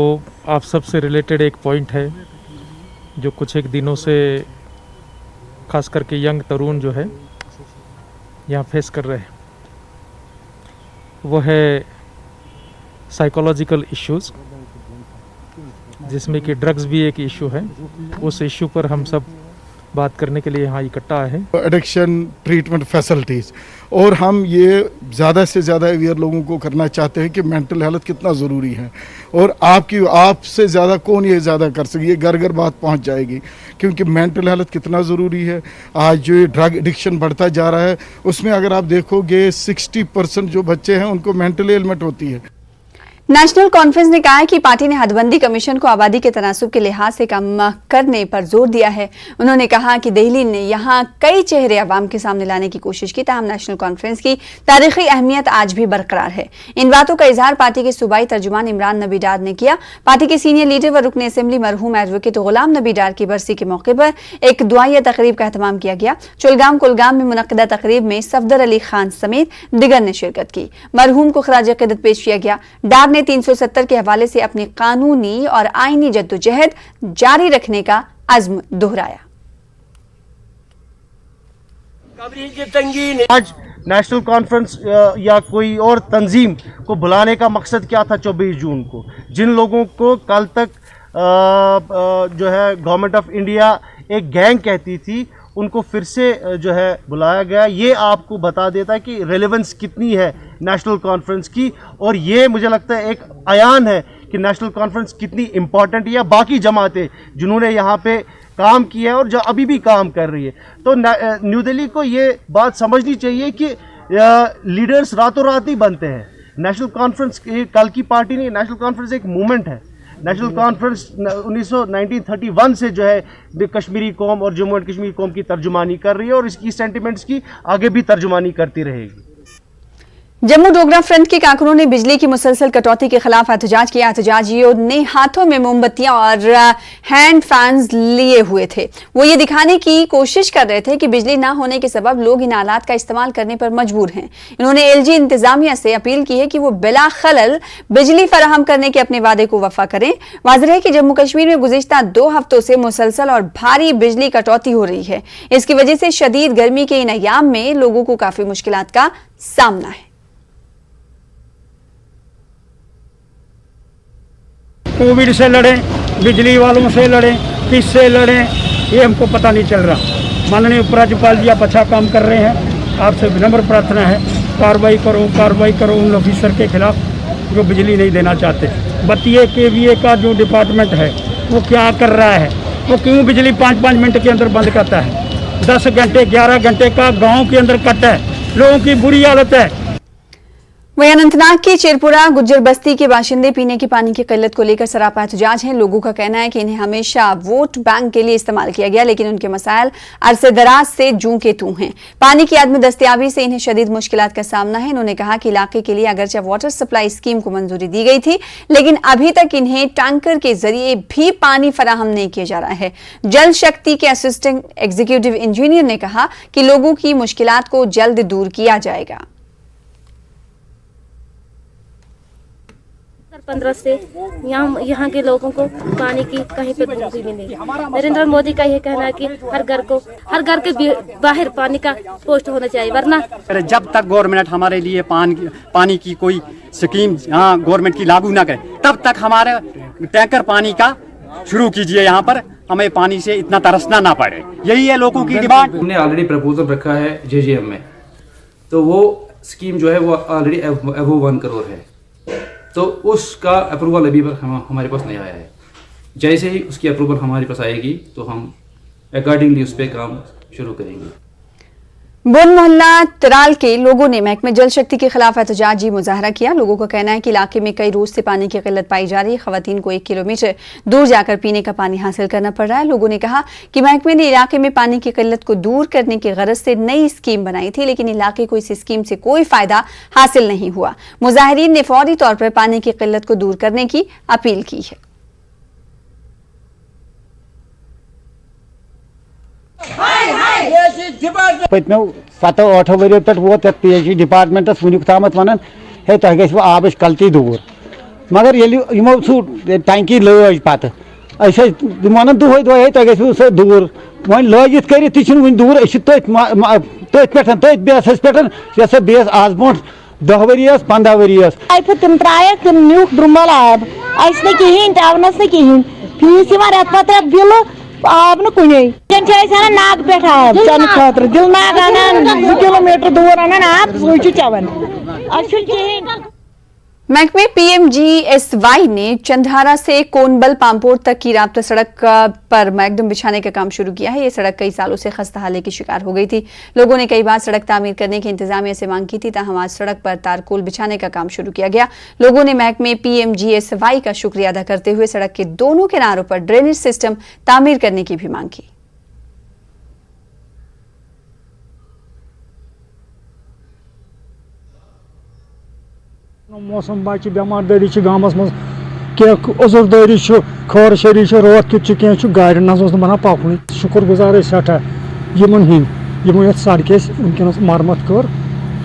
आप सबसे रिलेटेड एक पॉइंट है जो कुछ एक दिनों से खास करके यंग तरुण जो है यहाँ फेस कर रहे हैं, वो है साइकोलॉजिकल इश्यूज, जिसमें कि ड्रग्स भी एक इशू है। उस इशू पर हम सब बात करने के लिए यहाँ इकट्ठा है। एडिक्शन ट्रीटमेंट फैसिलिटीज़, और हम ये ज़्यादा से ज़्यादा अवेयर लोगों को करना चाहते हैं कि मेंटल हेल्थ कितना ज़रूरी है और आपसे ज़्यादा कौन ये ज़्यादा कर सके, ये घर घर बात पहुंच जाएगी क्योंकि मेंटल हेल्थ कितना ज़रूरी है। आज जो ये ड्रग एडिक्शन बढ़ता जा रहा है उसमें अगर आप देखोगे 60% जो बच्चे हैं उनको मेंटल एलिमेंट होती है। नेशनल कॉन्फ्रेंस ने कहा है कि पार्टी ने हदबंदी कमीशन को आबादी के तनासुब के लिहाज से काम करने पर जोर दिया है। उन्होंने कहा कि दिल्ली ने यहाँ कई चेहरे अवाम के सामने लाने की कोशिश की, ताहम नेशनल कॉन्फ्रेंस की तारीखी अहमियत आज भी बरकरार है। इन बातों का इजहार पार्टी के सूबाई तर्जुमान इमरान नबी डार ने किया। पार्टी के सीनियर लीडर व रुकन असेंबली मरहूम एडवोकेट गुलाम नबी डार की बरसी के मौके पर एक दुआया तकरीब का एहतमाम किया गया। चुलगाम कुलगाम में मुनक्किदा तकरीब में सफदर अली खान समेत दिगर ने शिरकत की। मरहूम को खराज अकीदत पेश किया गया। डार ने 370 के हवाले से अपनी कानूनी और आईनी जद्दोजहद जारी रखने का अज़्म दोहराया। आज नेशनल कॉन्फ्रेंस या कोई और तंजीम को बुलाने का मकसद क्या था 24 जून को? जिन लोगों को कल तक जो है गवर्नमेंट ऑफ इंडिया एक गैंग कहती थी, उनको फिर से जो है बुलाया गया। ये आपको बता देता है कि रेलेवेंस कितनी है नेशनल कॉन्फ्रेंस की, और ये मुझे लगता है एक अयान है कि नेशनल कॉन्फ्रेंस कितनी इम्पॉर्टेंट है, या बाकी जमातें जिन्होंने यहाँ पे काम किया है और जो अभी भी काम कर रही है। तो न्यू दिल्ली को ये बात समझनी चाहिए कि लीडर्स रातों रात ही बनते हैं। नेशनल कॉन्फ्रेंस कल की पार्टी नहीं, नेशनल कॉन्फ्रेंस एक मूवमेंट है। नेशनल कॉन्फ्रेंस 1931 से जो है कश्मीरी कौम और जम्मू एंड कश्मीर कौम की तर्जुमानी कर रही है और इसकी सेंटिमेंट्स की आगे भी तर्जुमानी करती रहेगी। जम्मू डोगरा फ्रंट के कारकुनों ने बिजली की मुसलसल कटौती के खिलाफ एहतजाज किया। एहतजाजियों ने हाथों में मोमबत्तियां और हैंड फैंस लिए हुए थे। वो ये दिखाने की कोशिश कर रहे थे कि बिजली ना होने के सबब लोग इन आलात का इस्तेमाल करने पर मजबूर हैं। इन्होंने एलजी इंतजामिया से अपील की है कि वो बिला खलल बिजली फराहम करने के अपने वादे को वफा करें। वाज़ेह है कि जम्मू कश्मीर में गुज़िश्ता 2 हफ्तों से मुसलसल और भारी बिजली कटौती हो रही है। इसकी वजह से शदीद गर्मी के इन अयाम में लोगों को काफी मुश्किलात का सामना है। कोविड से लड़ें, बिजली वालों से लड़ें, किससे लड़ें, ये हमको पता नहीं चल रहा। माननीय उपराज्यपाल जी आप अच्छा काम कर रहे हैं, आपसे विनम्र प्रार्थना है कार्रवाई करो उन ऑफिसर के खिलाफ जो बिजली नहीं देना चाहते। बतिए KVA का जो डिपार्टमेंट है वो क्या कर रहा है, वो क्यों बिजली 5-5 मिनट के अंदर बंद करता है। 10 घंटे 11 घंटे का गाँव के अंदर कट है, लोगों की बुरी हालत है। वहीं अनंतनाग की चिरपुरा गुज्जर बस्ती के बाशिंदे पीने के पानी की किल्लत को लेकर सरापा एहतजाज हैं। लोगों का कहना है कि इन्हें हमेशा वोट बैंक के लिए इस्तेमाल किया गया, लेकिन उनके मसाइल अरसे दराज से जूं के तूं हैं। पानी की अदम दस्तियाबी से इन्हें शदीद मुश्किलात का सामना है। इन्होंने कहा कि इलाके के लिए अगरचे वाटर सप्लाई स्कीम को मंजूरी दी गई थी, लेकिन अभी तक इन्हें टैंकर के जरिए भी पानी फराहम नहीं किया जा रहा है। जल शक्ति के असिस्टेंट एग्जीक्यूटिव इंजीनियर ने कहा कि लोगों की मुश्किलात को जल्द दूर किया जाएगा। 15 से यहाँ के लोगों को पानी की कहीं पे भी मिली। नरेंद्र मोदी का यह कहना है कि हर घर के बाहर पानी का पोस्ट होना चाहिए, वरना जब तक गवर्नमेंट हमारे लिए पानी की कोई स्कीम यहाँ गवर्नमेंट की लागू ना करे, तब तक हमारे टैंकर पानी का शुरू कीजिए। यहाँ पर हमें पानी से इतना तरसना ना पड़े, यही है लोगों की डिमांड। हमने ऑलरेडी प्रपोजल रखा है JJM में, तो वो स्कीम जो है वो ऑलरेडी अबव 1 करोड़ है, तो उसका अप्रूवल अभी हमारे पास नहीं आया है। जैसे ही उसकी अप्रूवल हमारे पास आएगी तो हम अकॉर्डिंगली उस पर काम शुरू करेंगे। बोन मोहल्ला तराल के लोगों ने महकमे जल शक्ति के खिलाफ एहतजाजी मुजाहरा किया। लोगों का कहना है कि इलाके में कई रोज से पानी की किल्लत पाई जा रही है। खवातीन को 1 किलोमीटर दूर जाकर पीने का पानी हासिल करना पड़ रहा है। लोगों ने कहा कि महकमे ने इलाके में पानी की किल्लत को दूर करने की गरज से नई स्कीम बनाई थी, लेकिन इलाके को इस स्कीम से कोई फायदा हासिल नहीं हुआ। मुजाहिरीन ने फौरी तौर पर पानी की किल्लत को दूर करने की अपील की है। पत्मो 7-8 वरियों पे वोत PHE डिपार्टमेंटस वुनिक तामत वनान है तुह गो आबच कल्ती दूर, मगर यमो सू टंकी लज पत वन दुहे तुह गो सह दूर वो लगित कर वन दूर बेसस पे बेस आज ब्रो 10 वरियस 15 वरियस तम त्रा तम नुक ड्रुमल आब कहें टाउनस कहें फीस रेत पत रेत बिल आब न कुन नाग पे आब चन खतर दिल नाग अनान 2 किलोमीटर दूर अनान आब सू चवन कहें। महकमे PMGSY ने चंधारा से कोनबल पामपोर तक की राब्ता सड़क पर मैगडम बिछाने का काम शुरू किया है। ये सड़क कई सालों से खस्ताहाली की शिकार हो गई थी। लोगों ने कई बार सड़क तामीर करने की इंतजामिया से मांग की थी, ताहम आज सड़क पर तारकोल बिछाने का काम शुरू किया गया। लोगों ने महकमे PMGSY का शुक्रिया अदा करते हुए सड़क के दोनों किनारों पर ड्रेनेज सिस्टम तामीर करने की भी मांग की। मौसम बच्चे बेमारदारी गाँवस मज उजुरदारी खर शरी रोत कित कह गाड़ ना बना पकन। शुक्र गुजार सठा यमन ये सड़क वनकस मरम्मत कर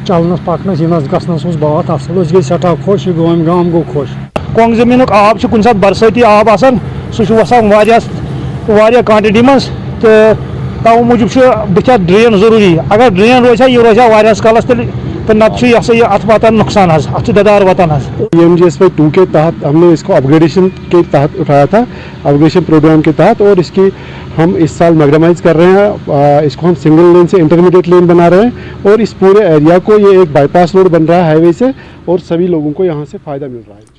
चलनस पकनस यनस गसनस बात असल गई सठा खुश गाम गो खुश। कोंग जमीन आब कुछ सात बरसाती आब आसान सह वसान क्वांटिटी मज तो तव मूजूब बहुत ड्रेन जरूरी। अगर ड्रेन रोजा यह रोजा वारियास कालस तो नत ये अत वातान नुकसान अत ददार वातान EMGSY 2 के तहत हमने इसको अपग्रेडेशन के तहत उठाया था, अपग्रेडेशन प्रोग्राम के तहत, और इसकी हम इस साल मैग्नामाइज कर रहे हैं। इसको हम सिंगल लेन से इंटरमीडिएट लेन बना रहे हैं और इस पूरे एरिया को ये एक बाईपास रोड बन रहा है हाईवे से, और सभी लोगों को यहाँ से फायदा मिल रहा है।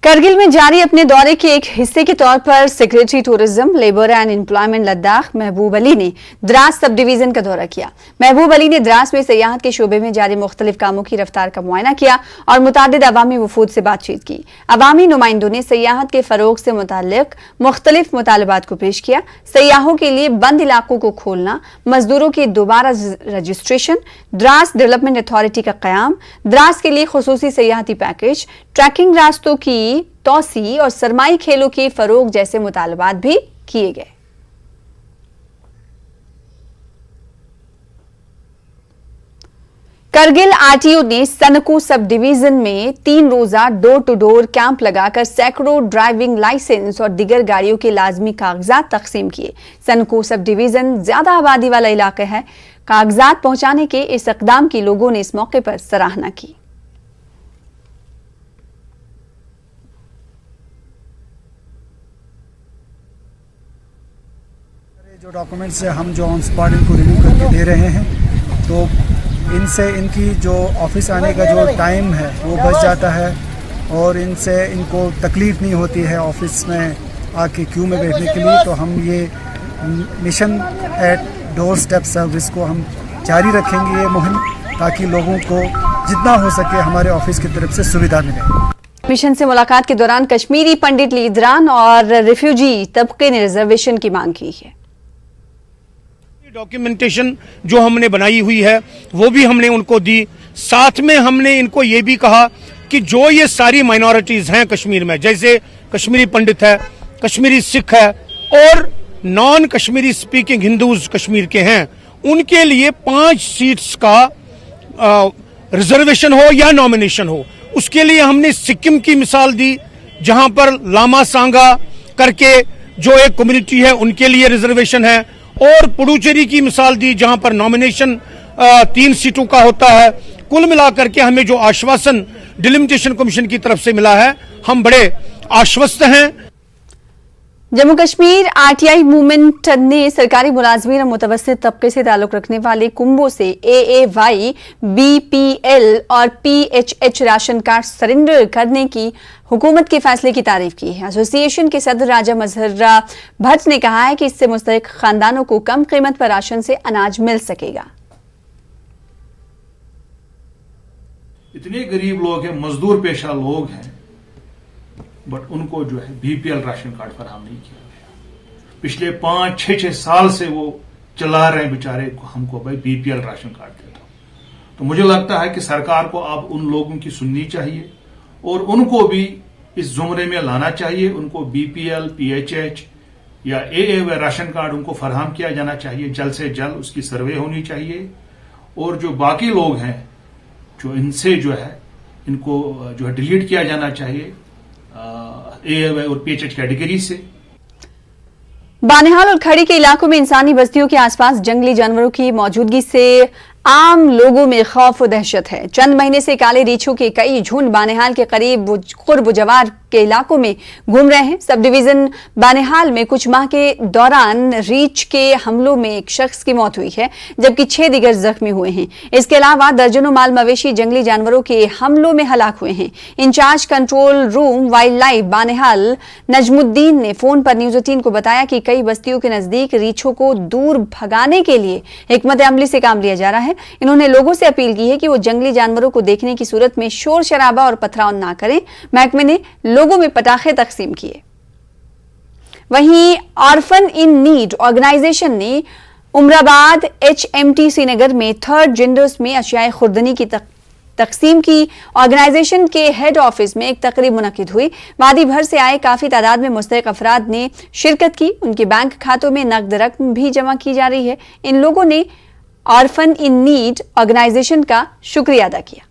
करगिल में जारी अपने दौरे के एक हिस्से के तौर पर secretary tourism, labour and employment Ladakh महबूब अली ने द्रास सब डिवीजन का दौरा किया। महबूब अली ने द्रास में सयाहत के शोबे में जारी मुख्तलिफ कामों की रफ्तार का मुआयना किया और मुतादिद अवामी वफूद से बातचीत की। अवामी नुमाइंदों ने सयाहत के फरोग से मुताल्लिक मुख्तलिफ मुतालबात को पेश किया। सयाहों के लिए बंद इलाकों को खोलना, मजदूरों की दोबारा रजिस्ट्रेशन, द्रास डेवलपमेंट अथॉरिटी का कयाम, द्रास के लिए खुसूसी सयाहती पैकेज, ट्रैकिंग रास्तों की तौसी और सरमाई खेलों के फरोग जैसे मुतालबात भी किए गए। करगिल आरटीओ ने सनको सब डिवीजन में 3 रोजा डोर टू डोर कैंप लगाकर सैकड़ों ड्राइविंग लाइसेंस और दीगर गाड़ियों के लाजमी कागजात तकसीम किए। सनको सब डिवीजन ज्यादा आबादी वाला इलाका है। कागजात पहुंचाने के इस इकदाम की लोगों ने इस मौके पर सराहना की। जो डॉक्यूमेंट्स है हम जो ऑन स्पॉट इनको रिव्यू करके दे रहे हैं, तो इनसे इनकी जो ऑफिस आने का जो टाइम है वो बच जाता है और इनसे इनको तकलीफ़ नहीं होती है ऑफिस में आके क्यू में बैठने के लिए। तो हम ये mission eight door step service को हम जारी रखेंगे, ये मुहिम, ताकि लोगों को जितना हो सके हमारे ऑफिस की तरफ से सुविधा मिले। मिशन से मुलाकात के दौरान कश्मीरी पंडित लीडरान और रिफ्यूजी तबके ने रिजर्वेशन की मांग की है। डॉक्यूमेंटेशन जो हमने बनाई हुई है वो भी हमने उनको दी। साथ में हमने इनको ये भी कहा कि जो ये सारी माइनॉरिटीज हैं कश्मीर में, जैसे कश्मीरी पंडित है, कश्मीरी सिख है और non Kashmiri speaking Hindus Kashmir के हैं, उनके लिए 5 सीट्स का रिजर्वेशन हो या नॉमिनेशन हो। उसके लिए हमने सिक्किम की मिसाल दी, जहां पर लामा सांगा करके जो एक कम्युनिटी है उनके लिए रिजर्वेशन है, और पुडुचेरी की मिसाल दी जहां पर नॉमिनेशन 3 सीटों का होता है। कुल मिलाकर के हमें जो आश्वासन डिलिमिटेशन कमीशन की तरफ से मिला है, हम बड़े आश्वस्त हैं। जम्मू कश्मीर आरटीआई मूवमेंट ने सरकारी मुलाजमीन और मुतवस्सित तबके से ताल्लुक रखने वाले कुंबों से AAY, BPL और PHH राशन कार्ड सरेंडर करने की हुकूमत के फैसले की तारीफ की है। एसोसिएशन के सदर राजा मजहरा भट्ट ने कहा है कि इससे मुस्तहिक खानदानों को कम कीमत पर राशन से अनाज मिल सकेगा। इतने गरीब लोग हैं, मजदूर पेशा लोग हैं, बट उनको जो है BPL राशन कार्ड फराहम नहीं किया गया। पिछले 5-6 साल से वो चला रहे हैं बेचारे, हमको भाई BPL राशन कार्ड दे दो। तो मुझे लगता है कि सरकार को अब उन लोगों की सुननी चाहिए और उनको भी इस जुमरे में लाना चाहिए। उनको BPL, PHH या AAY राशन कार्ड उनको फराहम किया जाना चाहिए, जल्द से जल्द उसकी सर्वे होनी चाहिए। और जो बाकी लोग हैं जो इनसे जो है इनको जो है डिलीट किया जाना चाहिए AAY और PHH कैटेगरी से। बानिहाल और खड़ी के इलाकों में इंसानी बस्तियों के आसपास जंगली जानवरों की मौजूदगी से आम लोगों में खौफ और दहशत है। चंद महीने से काले रीछों के कई झुंड बानिहाल के करीब कुर्ब जवार के इलाकों में घूम रहे हैं। सब डिवीजन बानिहाल में कुछ माह के दौरान रीछ के हमलों में एक शख्स की मौत हुई है, जबकि 6 दीगर जख्मी हुए हैं। इसके अलावा दर्जनों माल मवेशी जंगली जानवरों के हमलों में हलाक हुए हैं। Incharge control room wildlife Banihal Najmuddin ने फोन पर न्यूज 18 को बताया कि कई बस्तियों के नजदीक रीछों को दूर भगाने के लिए हिकमत अमली से काम लिया जा रहा है। इन्होंने लोगों से अपील की है कि वो जंगली जानवरों को देखने की सूरत में शोर शराबा और पथराव ना करें। महकमे ने लोगों में पटाखे तकसीम किए। वहीं ऑर्फन इन नीड ऑर्गेनाइजेशन ने उमराबाद HMT श्रीनगर में 3rd जेंडर्स में अशियाए खुर्दनी की तकसीम की। ऑर्गेनाइजेशन के हेड ऑफिस में एक तकरीब मुनक्किद हुई। वादी भर से आए काफी तादाद में मुस्तहिक अफराद ने शिरकत की। उनके बैंक खातों में नकद रकम भी जमा की जा रही है। इन लोगों ने ऑर्फन इन नीड ऑर्गेनाइजेशन का शुक्रिया अदा किया।